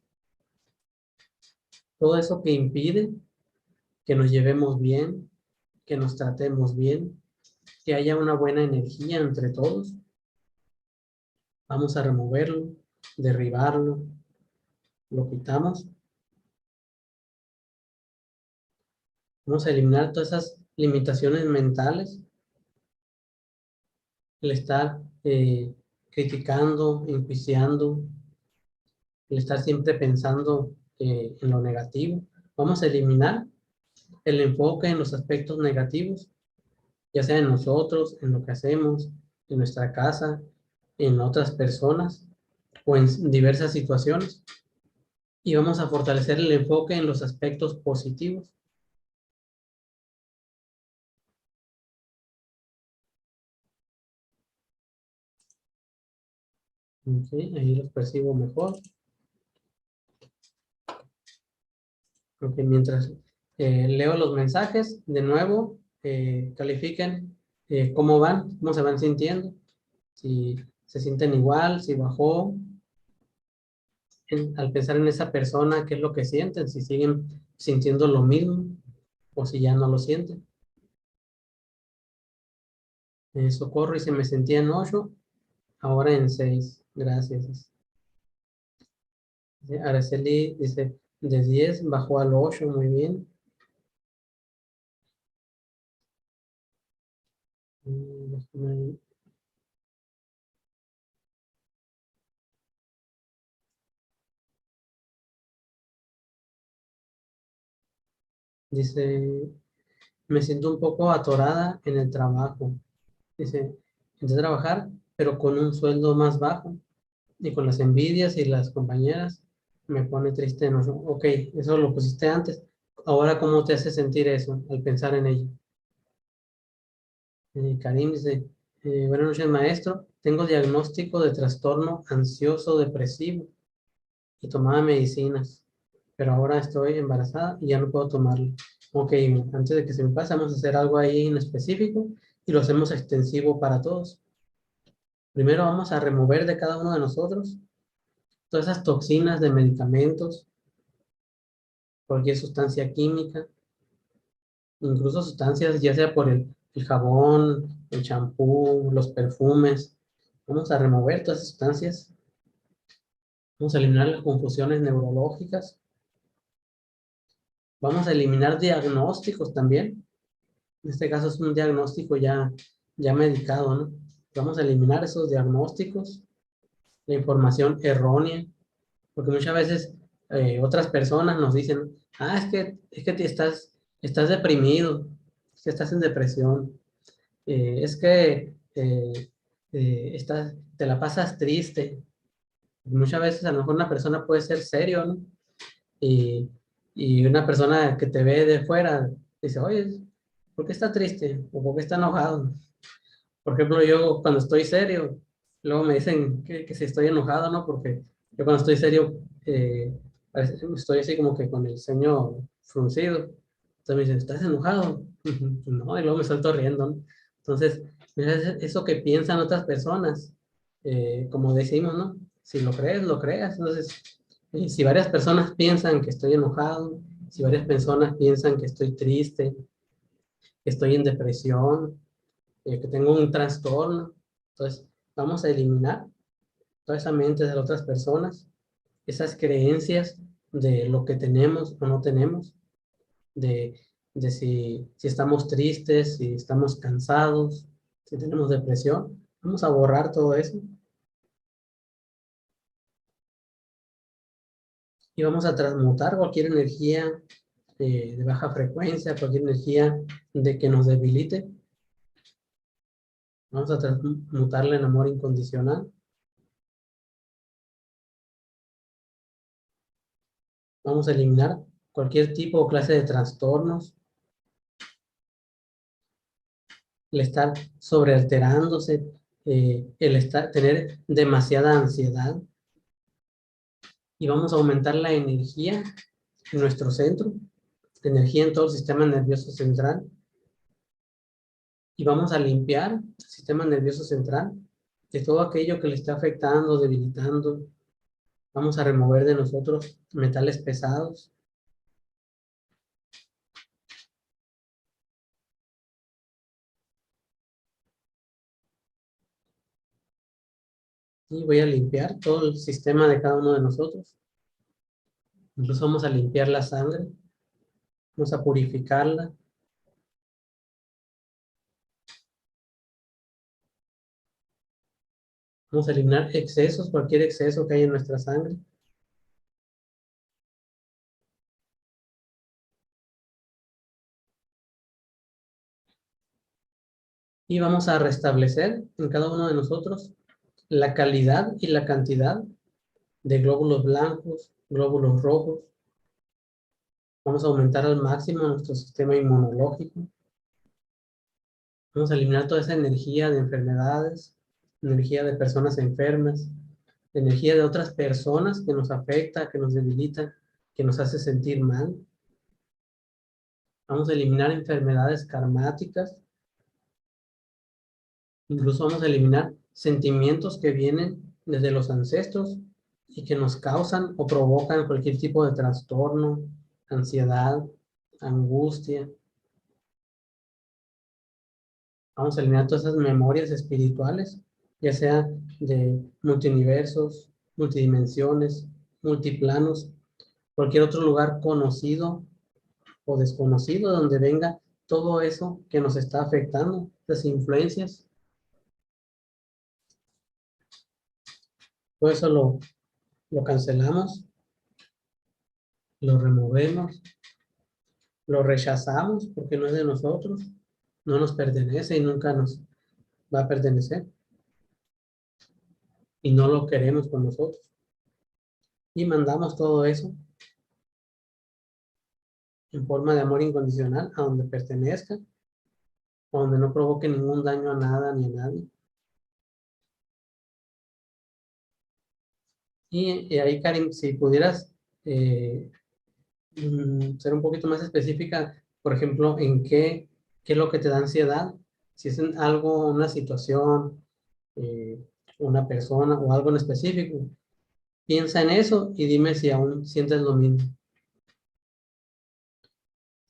todo eso que impide que nos llevemos bien, que nos tratemos bien, que haya una buena energía entre todos. Vamos a removerlo, derribarlo, lo quitamos. Vamos a eliminar todas esas limitaciones mentales, el estar criticando, enjuiciando, el estar siempre pensando en lo negativo. Vamos a eliminar el enfoque en los aspectos negativos, ya sea en nosotros, en lo que hacemos, en nuestra casa, en otras personas o en diversas situaciones. Y vamos a fortalecer el enfoque en los aspectos positivos. Okay, ahí los percibo mejor. Okay, mientras leo los mensajes, de nuevo, califiquen cómo van, cómo se van sintiendo, si se sienten igual, si bajó, al pensar en esa persona, qué es lo que sienten, si siguen sintiendo lo mismo o si ya no lo sienten. Socorro y se me sentía en 8, ahora en 6. Gracias. Araceli dice, de 10 bajó al 8, muy bien. Dice, me siento un poco atorada en el trabajo. Dice, intenté trabajar, pero con un sueldo más bajo y con las envidias y las compañeras me pone triste. No, ok, eso lo pusiste antes. Ahora, ¿cómo te hace sentir eso al pensar en ello? Karim dice, buenas noches, maestro. Tengo diagnóstico de trastorno ansioso depresivo y tomaba medicinas, pero ahora estoy embarazada y ya no puedo tomarlo. Ok, antes de que se me pase, vamos a hacer algo ahí en específico y lo hacemos extensivo para todos. Primero vamos a remover de cada uno de nosotros todas esas toxinas de medicamentos, cualquier sustancia química, incluso sustancias ya sea por el jabón, el champú, los perfumes. Vamos a remover todas esas sustancias. Vamos a eliminar las confusiones neurológicas. Vamos a eliminar diagnósticos también. En este caso es un diagnóstico ya medicado, ¿no? Vamos a eliminar esos diagnósticos, la información errónea, porque muchas veces otras personas nos dicen, es que estás deprimido, es que estás en depresión, es que te la pasas triste. Muchas veces a lo mejor una persona puede ser serio, ¿no? y, y una persona que te ve de fuera dice, oye, ¿por qué está triste? ¿O por qué está enojado? Por ejemplo, yo cuando estoy serio, luego me dicen que si estoy enojado, ¿no? Porque yo cuando estoy serio, estoy así como que con el ceño fruncido. Entonces me dicen, ¿estás enojado? No, y luego me suelto riendo, ¿no? Entonces, mira, eso que piensan otras personas, como decimos, ¿no? Si lo crees, lo creas. Entonces, si varias personas piensan que estoy enojado, si varias personas piensan que estoy triste, que estoy en depresión, que tengo un trastorno. Entonces, vamos a eliminar toda esa mente de las otras personas, esas creencias de lo que tenemos o no tenemos, de, de si estamos tristes, si estamos cansados, si tenemos depresión. Vamos a borrar todo eso y vamos a transmutar cualquier energía de baja frecuencia, cualquier energía de que nos debilite. Vamos a transmutarla en amor incondicional. Vamos a eliminar cualquier tipo o clase de trastornos, el estar sobrealterándose, el tener demasiada ansiedad, y vamos a aumentar la energía en nuestro centro, la energía en todo el sistema nervioso central, y vamos a limpiar el sistema nervioso central de todo aquello que le está afectando, debilitando. Vamos a remover de nosotros metales pesados. Y voy a limpiar todo el sistema de cada uno de nosotros. Incluso vamos a limpiar la sangre. Vamos a purificarla. Vamos a eliminar excesos, cualquier exceso que hay en nuestra sangre. Y vamos a restablecer en cada uno de nosotros la calidad y la cantidad de glóbulos blancos, glóbulos rojos. Vamos a aumentar al máximo nuestro sistema inmunológico. Vamos a eliminar toda esa energía de enfermedades, energía de personas enfermas, energía de otras personas que nos afecta, que nos debilita, que nos hace sentir mal. Vamos a eliminar enfermedades karmáticas. Incluso vamos a eliminar sentimientos que vienen desde los ancestros y que nos causan o provocan cualquier tipo de trastorno, ansiedad, angustia. Vamos a eliminar todas esas memorias espirituales, ya sea de multiuniversos, multidimensiones, multiplanos, cualquier otro lugar conocido o desconocido donde venga todo eso que nos está afectando, las influencias. Todo eso lo cancelamos, lo removemos, lo rechazamos porque no es de nosotros, no nos pertenece y nunca nos va a pertenecer y no lo queremos con nosotros. Y mandamos todo eso en forma de amor incondicional a donde pertenezca, a donde no provoque ningún daño a nada ni a nadie. Y ahí, Karim, si pudieras ser un poquito más específica, por ejemplo, en qué es lo que te da ansiedad, si es en algo, una situación, una persona o algo en específico. Piensa en eso y dime si aún sientes lo mismo.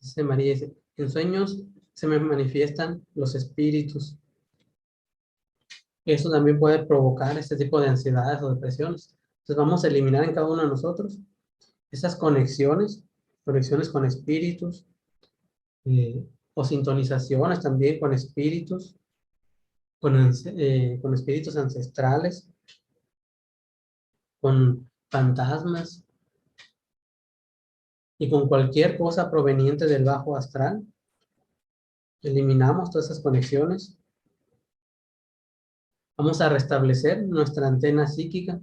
Dice María, dice, en sueños se me manifiestan los espíritus. Eso también puede provocar este tipo de ansiedades o depresiones. Entonces vamos a eliminar en cada uno de nosotros esas conexiones, conexiones con espíritus, o sintonizaciones también con espíritus, con espíritus ancestrales, con fantasmas y con cualquier cosa proveniente del bajo astral. Eliminamos todas esas conexiones. Vamos a restablecer nuestra antena psíquica.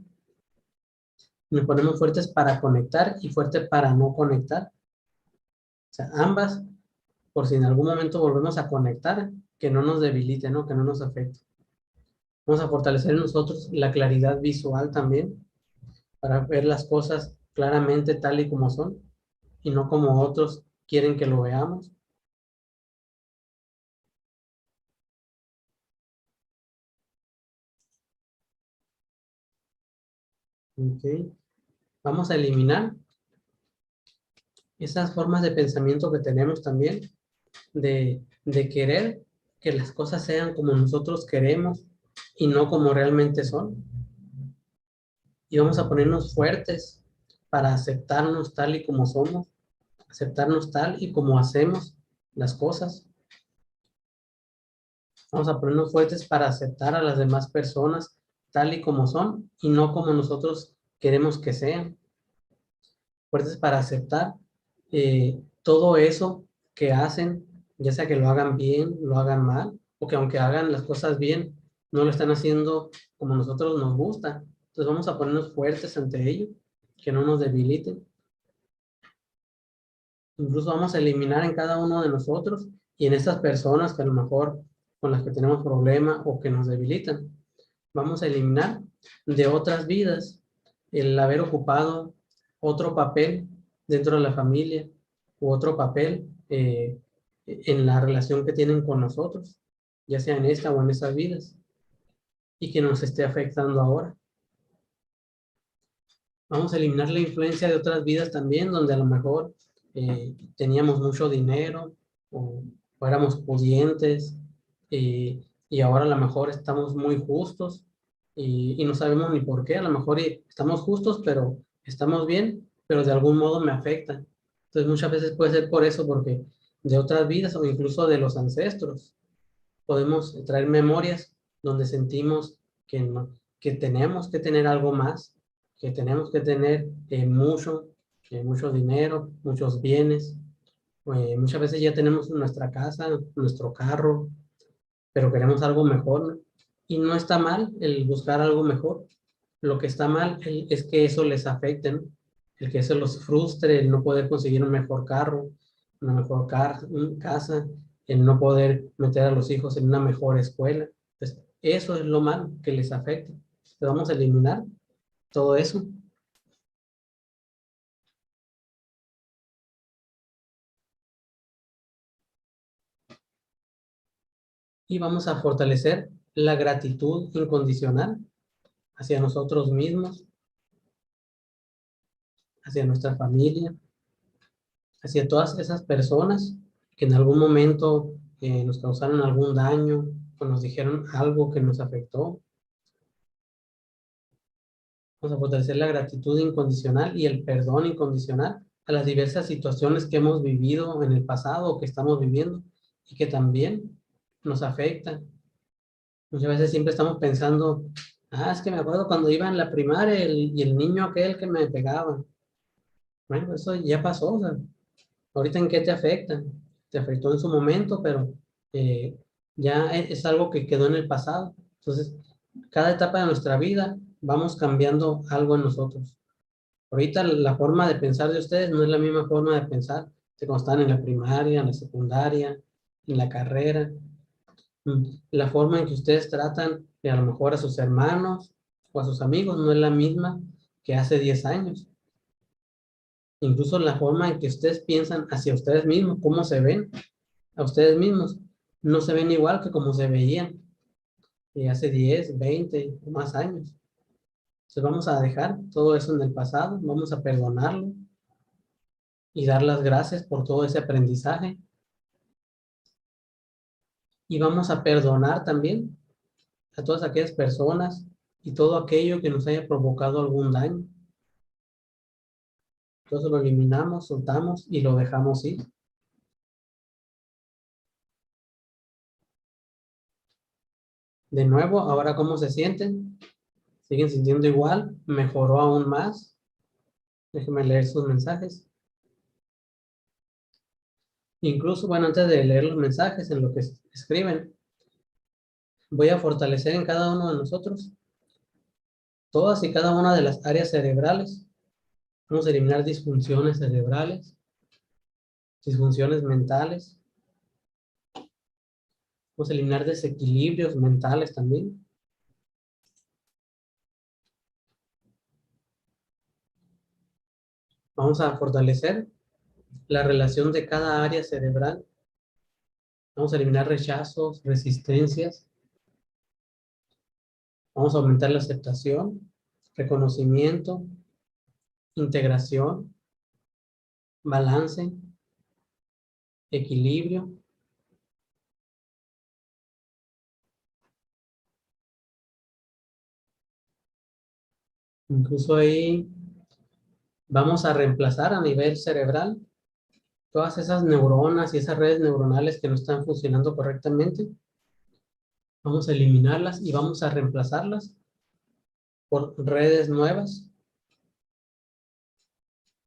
Nos ponemos fuertes para conectar y fuertes para no conectar. O sea, ambas, por si en algún momento volvemos a conectar, que no nos debilite, ¿no? Que no nos afecte. Vamos a fortalecer en nosotros la claridad visual también, para ver las cosas claramente tal y como son, y no como otros quieren que lo veamos. Ok. Vamos a eliminar esas formas de pensamiento que tenemos también, de querer que las cosas sean como nosotros queremos y no como realmente son. Y vamos a ponernos fuertes para aceptarnos tal y como somos, aceptarnos tal y como hacemos las cosas. Vamos a ponernos fuertes para aceptar a las demás personas tal y como son y no como nosotros queremos que sean. Fuertes para aceptar todo eso que hacen, ya sea que lo hagan bien, lo hagan mal, o que aunque hagan las cosas bien, no lo están haciendo como nosotros nos gusta. Entonces vamos a ponernos fuertes ante ello, que no nos debiliten. Incluso vamos a eliminar en cada uno de nosotros y en estas personas que a lo mejor con las que tenemos problemas o que nos debilitan. Vamos a eliminar de otras vidas el haber ocupado otro papel dentro de la familia u otro papel en la relación que tienen con nosotros, ya sea en esta o en esas vidas, y que nos esté afectando ahora. Vamos a eliminar la influencia de otras vidas también, donde a lo mejor teníamos mucho dinero o éramos pudientes y ahora a lo mejor estamos muy justos y no sabemos ni por qué. A lo mejor estamos justos, pero estamos bien, pero de algún modo me afecta. Entonces muchas veces puede ser por eso, porque de otras vidas o incluso de los ancestros podemos traer memorias donde sentimos que, que tenemos que tener algo más, que tenemos que tener mucho dinero, muchos bienes. Muchas veces ya tenemos nuestra casa, nuestro carro, pero queremos algo mejor, ¿no? Y no está mal el buscar algo mejor. Lo que está mal es que eso les afecte, ¿no? El que eso los frustre, el no poder conseguir un mejor carro, una mejor casa, el no poder meter a los hijos en una mejor escuela. Entonces, eso es lo malo que les afecta. Entonces, vamos a eliminar todo eso y vamos a fortalecer la gratitud incondicional hacia nosotros mismos, hacia nuestra familia, hacia todas esas personas que en algún momento nos causaron algún daño o nos dijeron algo que nos afectó. Vamos a fortalecer la gratitud incondicional y el perdón incondicional a las diversas situaciones que hemos vivido en el pasado o que estamos viviendo y que también nos afectan. Muchas veces siempre estamos pensando, es que me acuerdo cuando iba en la primaria y el niño aquel que me pegaba. Bueno, eso ya pasó, o sea, ahorita en qué te afecta. Te afectó en su momento, pero eh, ya es algo que quedó en el pasado. Entonces, cada etapa de nuestra vida vamos cambiando algo en nosotros. Ahorita la forma de pensar de ustedes no es la misma forma de pensar de cuando están en la primaria, en la secundaria, en la carrera. La forma en que ustedes tratan a lo mejor a sus hermanos o a sus amigos no es la misma que hace 10 años. Incluso la forma en que ustedes piensan hacia ustedes mismos, cómo se ven a ustedes mismos, no se ven igual que como se veían hace 10, 20 o más años. Entonces vamos a dejar todo eso en el pasado, vamos a perdonarlo y dar las gracias por todo ese aprendizaje. Y vamos a perdonar también a todas aquellas personas y todo aquello que nos haya provocado algún daño. Entonces lo eliminamos, soltamos y lo dejamos ir. De nuevo, ahora ¿cómo se sienten? ¿Siguen sintiendo igual? ¿Mejoró aún más? Déjenme leer sus mensajes. Incluso, bueno, antes de leer los mensajes en lo que escriben, voy a fortalecer en cada uno de nosotros todas y cada una de las áreas cerebrales. Vamos a eliminar disfunciones cerebrales, disfunciones mentales. Vamos a eliminar desequilibrios mentales también. Vamos a fortalecer la relación de cada área cerebral. Vamos a eliminar rechazos, resistencias. Vamos a aumentar la aceptación, reconocimiento, integración, balance, equilibrio. Incluso ahí vamos a reemplazar a nivel cerebral todas esas neuronas y esas redes neuronales que no están funcionando correctamente. Vamos a eliminarlas y vamos a reemplazarlas por redes nuevas.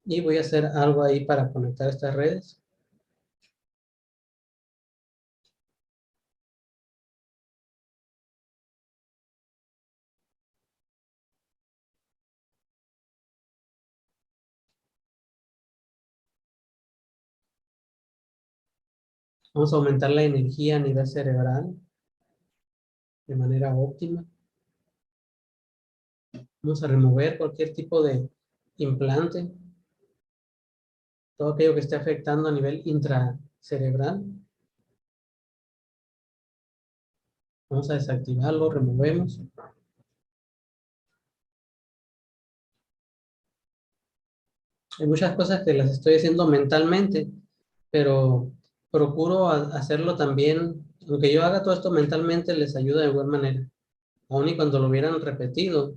Y voy a hacer algo ahí para conectar estas redes. Vamos a aumentar la energía a nivel cerebral de manera óptima. Vamos a remover cualquier tipo de implante, todo aquello que esté afectando a nivel intracerebral. Vamos a desactivarlo, removemos. Hay muchas cosas que las estoy haciendo mentalmente, pero procuro hacerlo también, aunque yo haga todo esto mentalmente, les ayuda de buena manera. Aún y cuando lo hubieran repetido,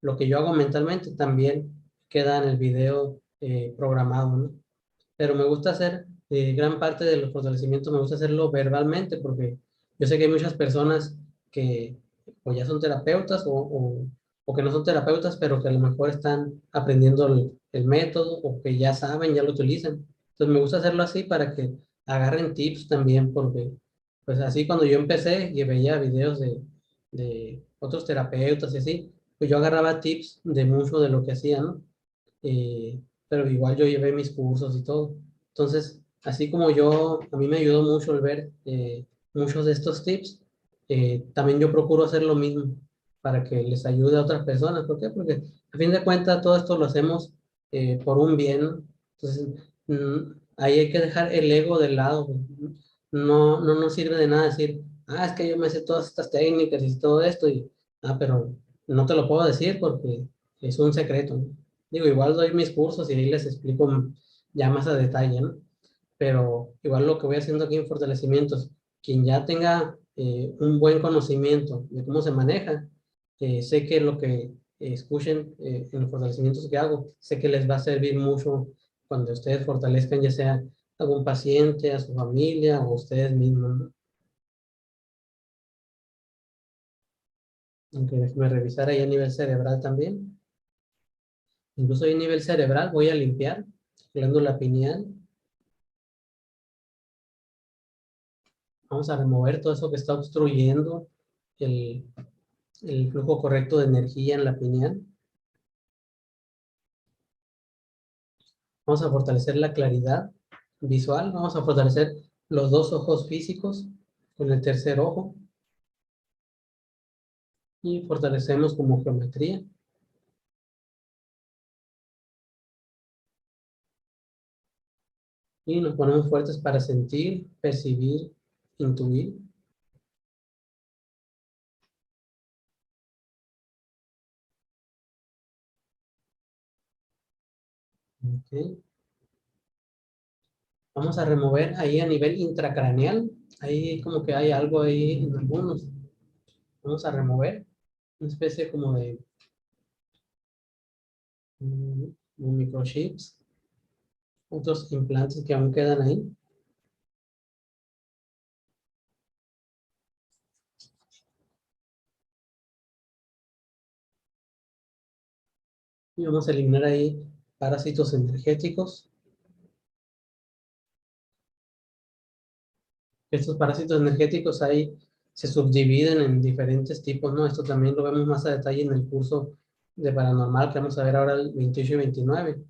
lo que yo hago mentalmente también queda en el video programado, ¿no? Pero me gusta hacer gran parte de los fortalecimientos, me gusta hacerlo verbalmente, porque yo sé que hay muchas personas que o ya son terapeutas o que no son terapeutas, pero que a lo mejor están aprendiendo el método o que ya saben, ya lo utilizan. Entonces me gusta hacerlo así para que agarren tips también, porque pues así cuando yo empecé y veía videos de otros terapeutas y así, pues yo agarraba tips de mucho de lo que hacían, ¿no? Pero igual yo llevé mis cursos y todo. Entonces, así como yo, a mí me ayudó mucho el ver muchos de estos tips, también yo procuro hacer lo mismo para que les ayude a otras personas. ¿Por qué? Porque a fin de cuentas todo esto lo hacemos por un bien, ¿no? Entonces, ahí hay que dejar el ego de lado. No nos sirve de nada decir, es que yo me sé todas estas técnicas y todo esto, pero no te lo puedo decir porque es un secreto, ¿no? Digo, igual doy mis cursos y ahí les explico ya más a detalle, ¿no? Pero igual lo que voy haciendo aquí en fortalecimientos, quien ya tenga un buen conocimiento de cómo se maneja, sé que lo que escuchen en los fortalecimientos que hago, sé que les va a servir mucho cuando ustedes fortalezcan ya sea algún paciente, a su familia o a ustedes mismos, ¿no? Aunque déjenme revisar ahí a nivel cerebral también. Incluso ahí a nivel cerebral voy a limpiar glándula pineal. Vamos a remover todo eso que está obstruyendo el, el flujo correcto de energía en la pineal. Vamos a fortalecer la claridad visual. Vamos a fortalecer los dos ojos físicos con el tercer ojo. Y fortalecemos como geometría. Y nos ponemos fuertes para sentir, percibir, intuir. Okay. Vamos a remover ahí a nivel intracraneal. Ahí como que hay algo ahí en algunos. Vamos a remover una especie como de microchips, otros implantes que aún quedan ahí. Y vamos a eliminar ahí parásitos energéticos. Estos parásitos energéticos hay se subdividen en diferentes tipos, ¿no? Esto también lo vemos más a detalle en el curso de paranormal que vamos a ver ahora el 28 y 29.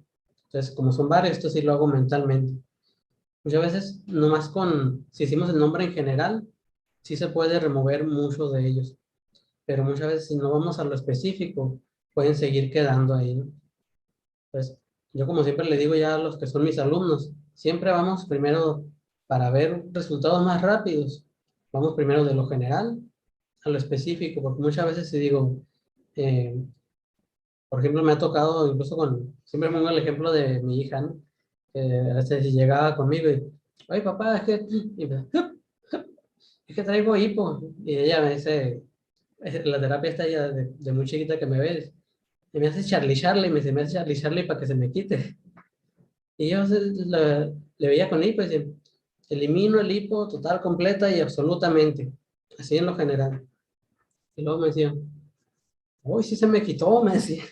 Entonces, como son varios, esto sí lo hago mentalmente. Muchas veces, nomás si hicimos el nombre en general, sí se puede remover muchos de ellos, pero muchas veces si no vamos a lo específico, pueden seguir quedando ahí, ¿no? Pues yo como siempre le digo ya a los que son mis alumnos, siempre vamos primero para ver resultados más rápidos. Vamos primero de lo general a lo específico, porque muchas veces si digo, eh, por ejemplo, me ha tocado incluso siempre pongo el ejemplo de mi hija, ¿no? A veces si llegaba conmigo y, oye papá, es que traigo hipo. Y ella me dice, la terapia está ya de muy chiquita que me ves. Y me hace Charlie Charlie, me hace Charlie Charlie para que se me quite. Y yo le veía con hipo y decía, elimino el hipo total, completa y absolutamente. Así en lo general. Y luego me decía, uy, sí se me quitó, me decía.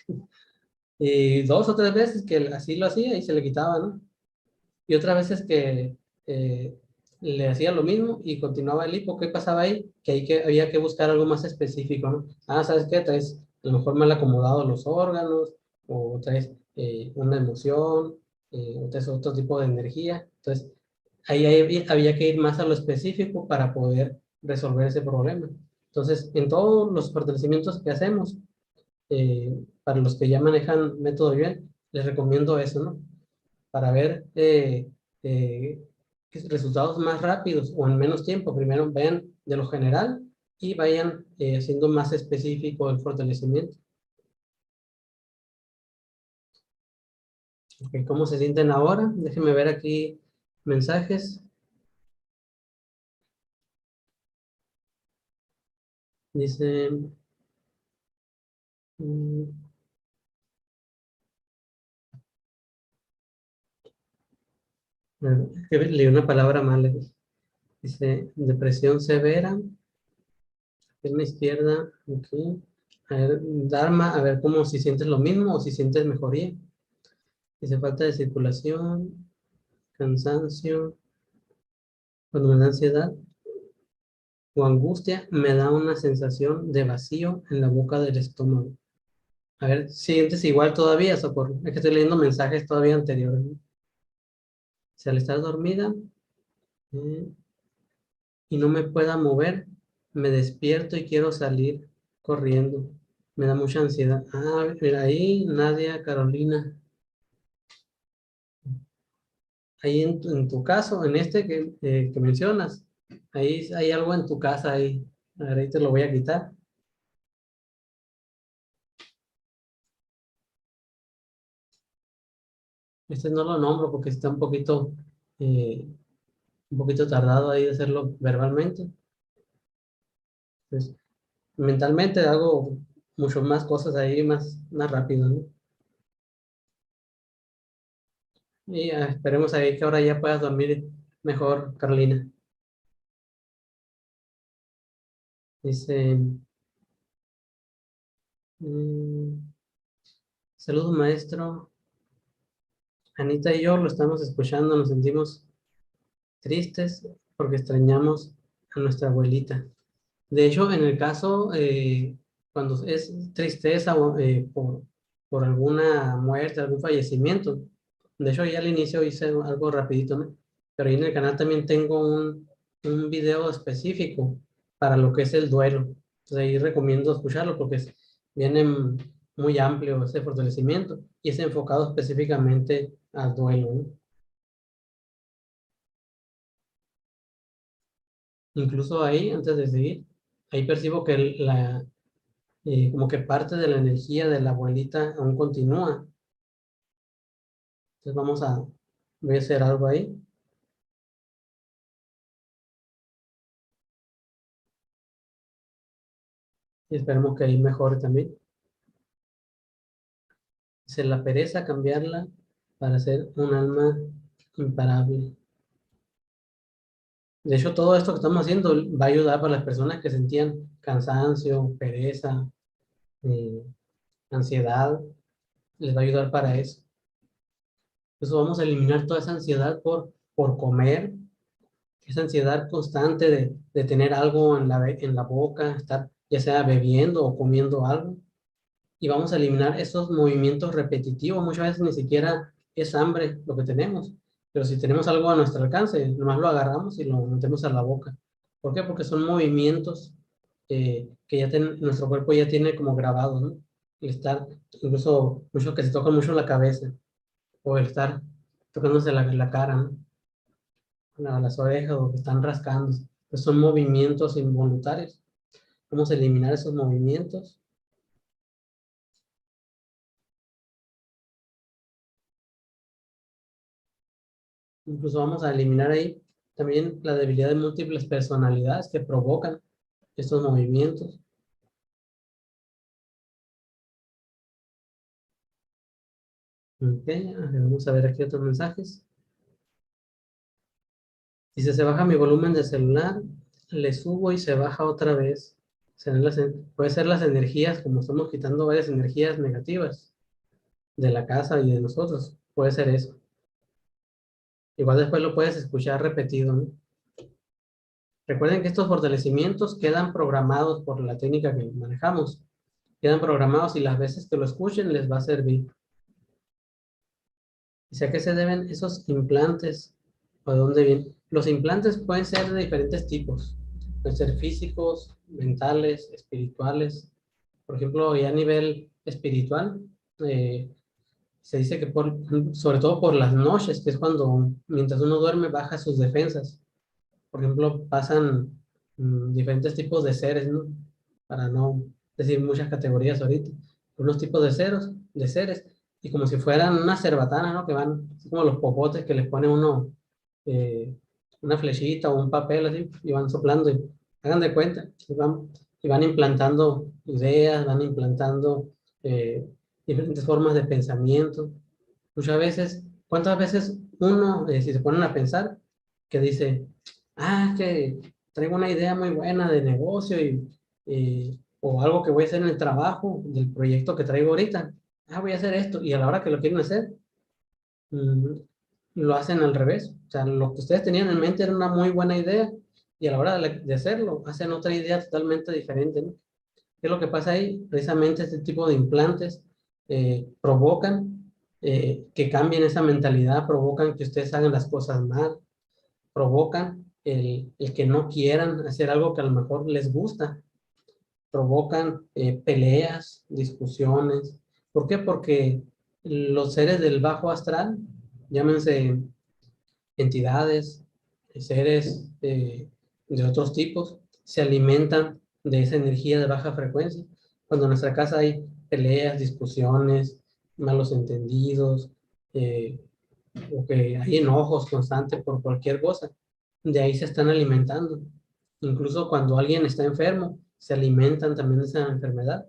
Y dos o tres veces que así lo hacía y se le quitaba, ¿no? Y otras veces que eh, le hacía lo mismo y continuaba el hipo. ¿Qué pasaba ahí? Que había que buscar algo más específico, ¿no? Ah, ¿sabes qué? Traes a lo mejor mal acomodados los órganos, o traes una emoción, o traes otro tipo de energía. Entonces, ahí había que ir más a lo específico para poder resolver ese problema. Entonces, en todos los fortalecimientos que hacemos, para los que ya manejan método bien, les recomiendo eso, ¿no? Para ver eh, resultados más rápidos o en menos tiempo. Primero vean de lo general y vayan haciendo más específico el fortalecimiento. Ok, ¿cómo se sienten ahora? Déjenme ver aquí mensajes. Dice, mm, que leí una palabra mal. Dice, depresión severa, pierna izquierda, ok. A ver, Dharma, a ver cómo si sientes lo mismo o si sientes mejoría. Dice falta de circulación, cansancio, cuando me da ansiedad o angustia, me da una sensación de vacío en la boca del estómago. A ver, ¿sientes igual todavía, Socorro? Es que estoy leyendo mensajes todavía anteriores, ¿no? Si al estar dormida eh, y no me pueda mover, me despierto y quiero salir corriendo. Me da mucha ansiedad. Ah, mira ahí, Nadia, Carolina. Ahí en tu caso, en este que mencionas, ahí hay algo en tu casa ahí. A ver, ahí te lo voy a quitar. Este no lo nombro porque está eh, un poquito tardado ahí de hacerlo verbalmente. Pues, mentalmente hago mucho más cosas ahí más rápido, ¿no? Y esperemos ahí que ahora ya puedas dormir mejor, Carolina. Dice, mm, saludos maestro. Anita y yo lo estamos escuchando, nos sentimos tristes porque extrañamos a nuestra abuelita. De hecho, en el caso, cuando es tristeza por alguna muerte, algún fallecimiento, de hecho ya al inicio hice algo rapidito, ¿no? Pero ahí en el canal también tengo un video específico para lo que es el duelo. Entonces ahí recomiendo escucharlo porque viene muy amplio ese fortalecimiento y es enfocado específicamente al duelo, ¿no? Incluso ahí, antes de seguir, ahí percibo que como que parte de la energía de la abuelita aún continúa. Entonces voy a hacer algo ahí y esperemos que ahí mejore también. Dice la pereza, cambiarla para ser un alma imparable. De hecho, todo esto que estamos haciendo va a ayudar para las personas que sentían cansancio, pereza, eh, ansiedad, les va a ayudar para eso. Entonces vamos a eliminar toda esa ansiedad por comer, esa ansiedad constante de tener algo en la boca, estar ya sea bebiendo o comiendo algo. Y vamos a eliminar esos movimientos repetitivos. Muchas veces ni siquiera es hambre lo que tenemos, pero si tenemos algo a nuestro alcance, nomás lo agarramos y lo metemos a la boca. ¿Por qué? Porque son movimientos que nuestro cuerpo ya tiene como grabados, ¿no? El estar, incluso muchos que se tocan mucho la cabeza, o el estar tocándose la cara, ¿no? Las orejas, o que están rascando. Pues son movimientos involuntarios. Vamos a eliminar esos movimientos. Incluso vamos a eliminar ahí también la debilidad de múltiples personalidades que provocan estos movimientos. Ok, vamos a ver aquí otros mensajes. Dice, se baja mi volumen de celular, le subo y se baja otra vez. Puede ser las energías, como estamos quitando varias energías negativas de la casa y de nosotros. Puede ser eso. Igual después lo puedes escuchar repetido, ¿no? Recuerden que estos fortalecimientos quedan programados por la técnica que manejamos. Quedan programados y las veces que lo escuchen les va a servir. ¿Y a qué se deben esos implantes? ¿O de dónde vienen? Los implantes pueden ser de diferentes tipos. Pueden ser físicos, mentales, espirituales. Por ejemplo, ya a nivel espiritual, eh, se dice que sobre todo por las noches, que es cuando mientras uno duerme baja sus defensas. Por ejemplo, pasan diferentes tipos de seres, ¿no? Para no decir muchas categorías ahorita. Unos tipos de seres, y como si fueran una cerbatana, ¿no? Que van, así como los popotes que les pone uno eh, una flechita o un papel así, y van soplando, y hagan de cuenta, y van implantando ideas, van implantando eh, diferentes formas de pensamiento. Muchas veces, ¿cuántas veces uno, si se ponen a pensar, que dice, es que traigo una idea muy buena de negocio o algo que voy a hacer en el trabajo, del proyecto que traigo ahorita? Voy a hacer esto, y a la hora que lo quieren hacer, mm, lo hacen al revés. O sea, lo que ustedes tenían en mente era una muy buena idea, y a la hora de hacerlo, hacen otra idea totalmente diferente, ¿no? ¿Qué es lo que pasa ahí? Precisamente este tipo de implantes provocan que cambien esa mentalidad, provocan que ustedes hagan las cosas mal, provocan el que no quieran hacer algo que a lo mejor les gusta, provocan peleas, discusiones. ¿Por qué? Porque los seres del bajo astral, llámense entidades, seres de otros tipos, se alimentan de esa energía de baja frecuencia. Cuando en nuestra casa hay peleas, discusiones, malos entendidos, eh, o que hay enojos constantes por cualquier cosa, de ahí se están alimentando. Incluso cuando alguien está enfermo, se alimentan también de esa enfermedad.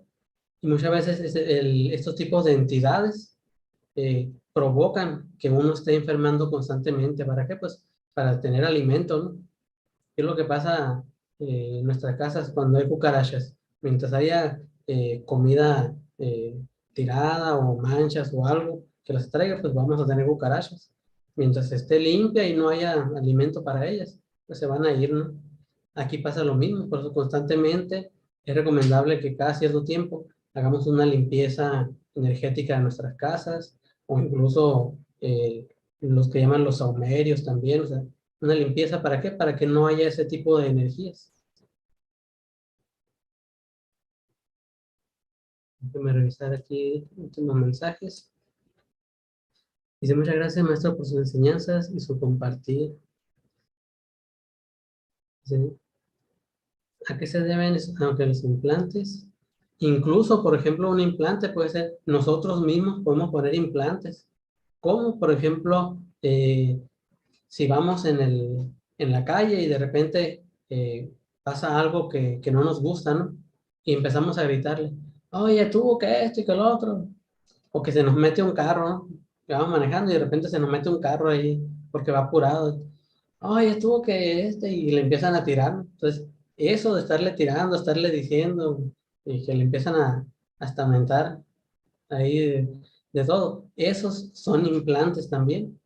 Y muchas veces estos tipos de entidades provocan que uno esté enfermando constantemente. ¿Para qué? Pues para tener alimento, ¿no? ¿Qué es lo que pasa en nuestras casas cuando hay cucarachas? Mientras haya comida tirada o manchas o algo que las traiga, pues vamos a tener cucarachas. Mientras esté limpia y no haya alimento para ellas, pues se van a ir, ¿no? Aquí pasa lo mismo, por eso constantemente es recomendable que cada cierto tiempo hagamos una limpieza energética de nuestras casas, o incluso los que llaman los saumerios también, o sea, una limpieza. ¿Para qué? Para que no haya ese tipo de energías. Déjame revisar aquí últimos mensajes. Dice, muchas gracias, maestro, por sus enseñanzas y su compartir. Dice, ¿a qué se deben aunque los implantes? Incluso, por ejemplo, un implante puede ser, nosotros mismos podemos poner implantes. Como, por ejemplo, si vamos en la calle y de repente pasa algo que no nos gusta, ¿no? Y empezamos a gritarle, oye, tú, que esto y que lo otro. O que se nos mete un carro, ¿no? Que vamos manejando y de repente se nos mete un carro ahí porque va apurado. Oye, estuvo que y le empiezan a tirar, ¿no? Entonces, eso de estarle tirando, estarle diciendo, y que le empiezan a estamentar ahí de todo, esos son implantes también.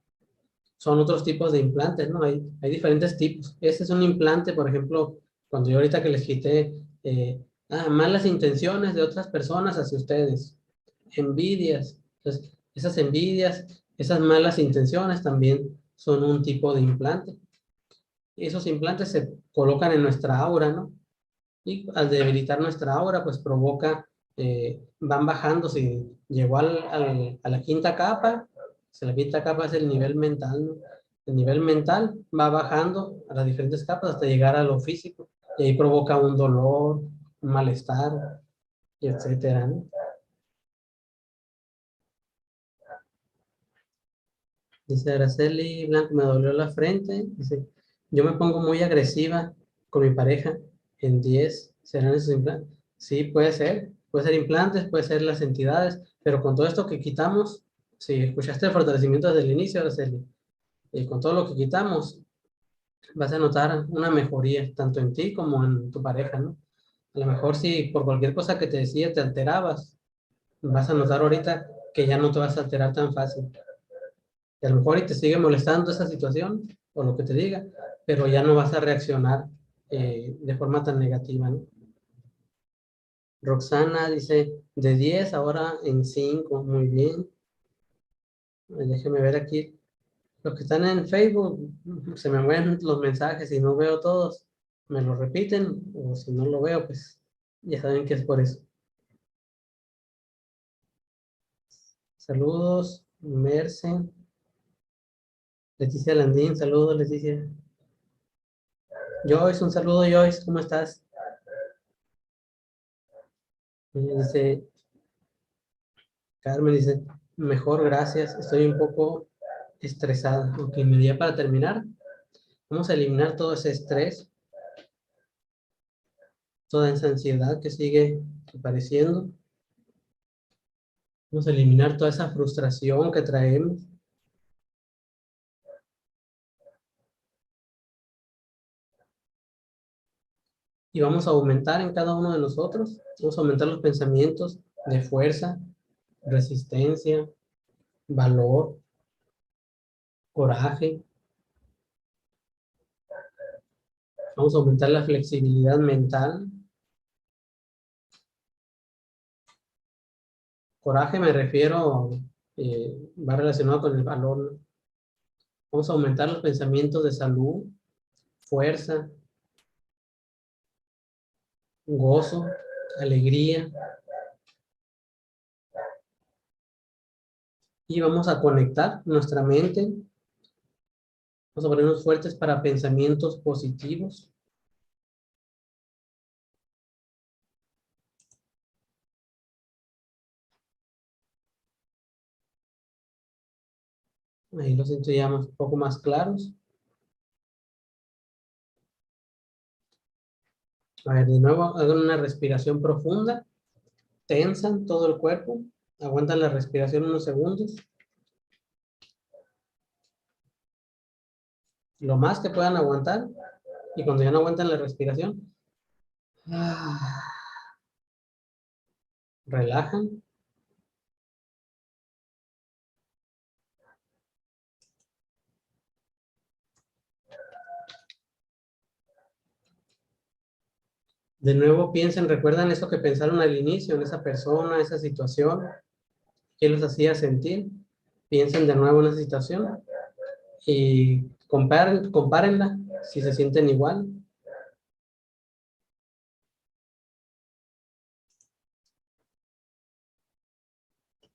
son otros tipos de implantes, ¿no? Hay diferentes tipos. Este es un implante, por ejemplo, cuando yo ahorita que les quité malas intenciones de otras personas hacia ustedes, envidias. Entonces, esas envidias, esas malas intenciones también son un tipo de implante. Esos implantes se colocan en nuestra aura, ¿no? Y al debilitar nuestra aura, pues provoca, van bajando, si llegó a la quinta capa, si la quinta capa es el nivel mental, ¿no? El nivel mental va bajando a las diferentes capas hasta llegar a lo físico, y ahí provoca un dolor, un malestar, y etcétera, ¿no? Dice Araceli Blanco, me dolió la frente. Dice, yo me pongo muy agresiva con mi pareja en 10. ¿Serán esos implantes? Sí, puede ser implantes, puede ser las entidades, pero con todo esto que quitamos, si escuchaste el fortalecimiento desde el inicio, Araceli, y con todo lo que quitamos, vas a notar una mejoría, tanto en ti como en tu pareja, ¿no? A lo mejor si por cualquier cosa que te decía te alterabas, vas a notar ahorita que ya no te vas a alterar tan fácil. Y a lo mejor y te sigue molestando esa situación o lo que te diga, pero ya no vas a reaccionar de forma tan negativa, ¿no? Roxana dice, de 10 ahora en 5 muy bien. Déjeme ver aquí. Los que están en Facebook, se me mueven los mensajes y no veo todos. Me lo repiten o si no lo veo, pues ya saben que es por eso. Saludos, Merce. Leticia Landín, saludos, Leticia. Joyce, un saludo, Joyce, ¿cómo estás? Dice, Carmen dice, mejor, gracias. Estoy un poco estresada. Ok, mi día para terminar. Vamos a eliminar todo ese estrés, toda esa ansiedad que sigue apareciendo. Vamos a eliminar toda esa frustración que traemos. Y vamos a aumentar en cada uno de nosotros. Vamos a aumentar los pensamientos de fuerza, resistencia, valor, coraje. Vamos a aumentar la flexibilidad mental. Coraje me refiero, va relacionado con el valor, ¿no? Vamos a aumentar los pensamientos de salud, fuerza, gozo, alegría. Y vamos a conectar nuestra mente. Vamos a ponernos fuertes para pensamientos positivos. Ahí lo siento ya un poco más claros. A ver, de nuevo, hagan una respiración profunda. Tensan todo el cuerpo. Aguantan la respiración unos segundos. Lo más que puedan aguantar. Y cuando ya no aguantan la respiración, relajan. De nuevo piensen, recuerdan eso que pensaron al inicio, en esa persona, esa situación, qué los hacía sentir. Piensen de nuevo en esa situación y compárenla si se sienten igual.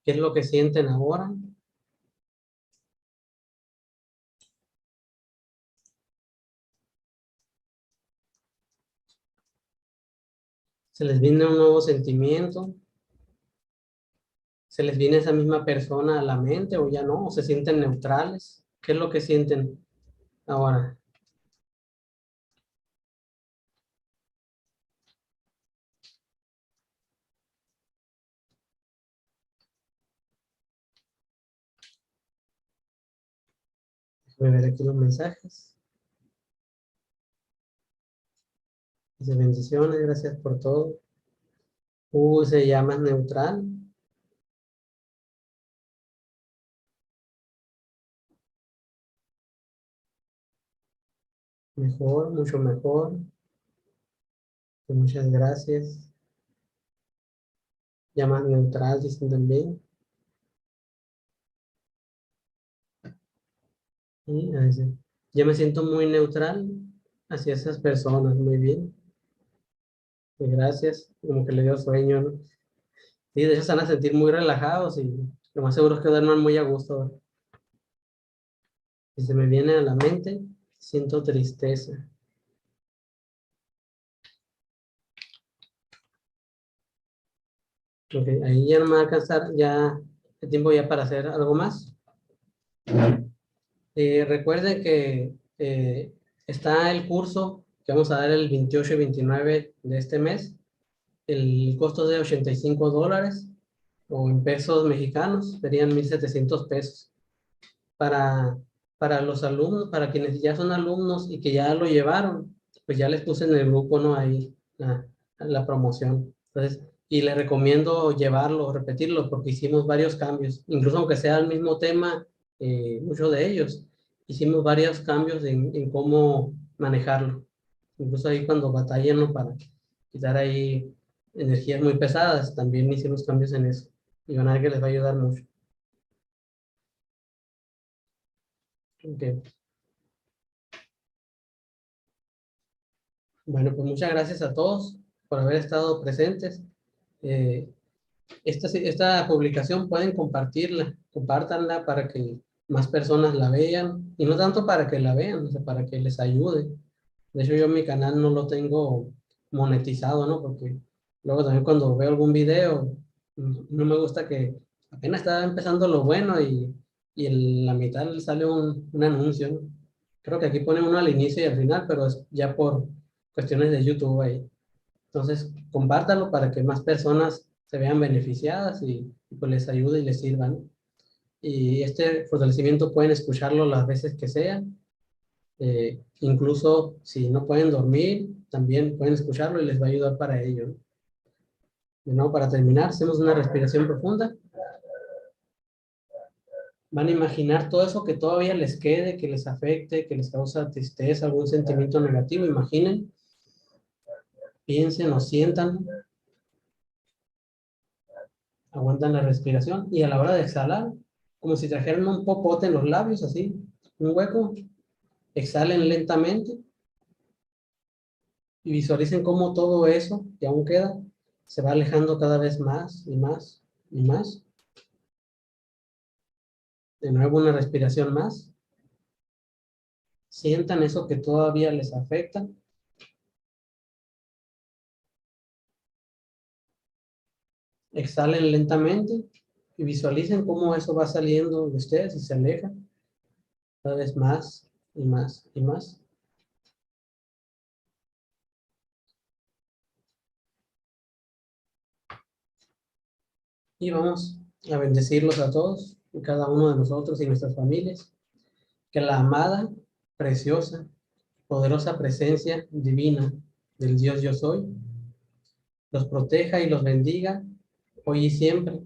¿Qué es lo que sienten ahora? ¿Se les viene un nuevo sentimiento? ¿Se les viene esa misma persona a la mente o ya no? ¿O se sienten neutrales? ¿Qué es lo que sienten ahora? Voy a ver aquí los mensajes. Dice, bendiciones, gracias por todo. Se llama neutral. Mejor, mucho mejor. Muchas gracias. Ya más neutral, dicen también. Y a veces, ya me siento muy neutral hacia esas personas. Muy bien. Gracias. Como que le dio sueño, ¿no? Sí, de hecho se van a sentir muy relajados y lo más seguro es que duerman muy a gusto. Si se me viene a la mente, siento tristeza. Ok, ahí ya no me va a alcanzar ya el tiempo ya para hacer algo más. Recuerden que está el curso que vamos a dar el 28 y 29 de este mes. El costo es de $85 o en pesos mexicanos serían 1,700 pesos. Para, para los alumnos, para quienes ya son alumnos y que ya lo llevaron, pues ya les puse en el grupo, ¿no? Ahí la promoción. Entonces, y les recomiendo llevarlo, repetirlo, porque hicimos varios cambios, incluso aunque sea el mismo tema, muchos de ellos, hicimos varios cambios en cómo manejarlo. Incluso ahí cuando batallan, ¿no? Para quitar ahí energías muy pesadas, también hicimos cambios en eso. Y van a ver que les va a ayudar mucho. Ok. Bueno, pues muchas gracias a todos por haber estado presentes. Eh, esta publicación pueden compartirla, compártanla para que más personas la vean, y no tanto para que la vean, o sea, para que les ayude. De hecho, yo mi canal no lo tengo monetizado, ¿no? Porque luego también cuando veo algún video, no me gusta que apenas está empezando lo bueno y en la mitad le sale un anuncio, ¿no? Creo que aquí pone uno al inicio y al final, pero es ya por cuestiones de YouTube ahí. Entonces, compártalo para que más personas se vean beneficiadas y pues les ayude y les sirva, ¿no? Y este fortalecimiento pueden escucharlo las veces que sean. Incluso si no pueden dormir, también pueden escucharlo y les va a ayudar para ello, ¿no? De nuevo, para terminar, hacemos una respiración profunda. Van a imaginar todo eso que todavía les quede, que les afecte, que les causa tristeza, algún sentimiento negativo. Imaginen, piensen o sientan, aguantan la respiración y a la hora de exhalar, como si trajeran un popote en los labios, así, un hueco, exhalen lentamente y visualicen cómo todo eso que aún queda se va alejando cada vez más y más y más. De nuevo una respiración más. Sientan eso que todavía les afecta. Exhalen lentamente y visualicen cómo eso va saliendo de ustedes y se aleja cada vez más y más y más. Y vamos a bendecirlos a todos y cada uno de nosotros y nuestras familias. Que la amada, preciosa, poderosa presencia divina del Dios Yo Soy los proteja y los bendiga hoy y siempre,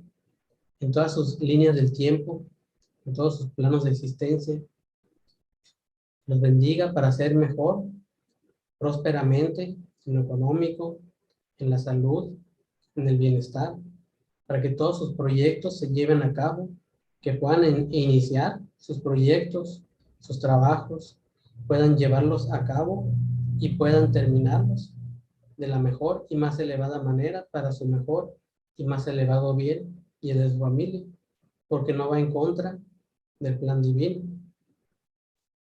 en todas sus líneas del tiempo, en todos sus planos de existencia. Los bendiga para ser mejor, prósperamente, en lo económico, en la salud, en el bienestar, para que todos sus proyectos se lleven a cabo, que puedan iniciar sus proyectos, sus trabajos, puedan llevarlos a cabo y puedan terminarlos de la mejor y más elevada manera para su mejor y más elevado bien y el de su familia, porque no va en contra del plan divino.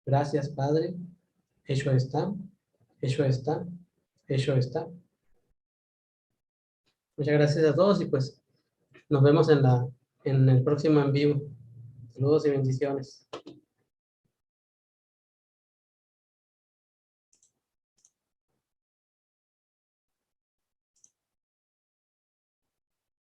Gracias, Padre. Hecho está, hecho está, hecho está. Muchas gracias a todos y pues nos vemos en el próximo en vivo. Saludos y bendiciones.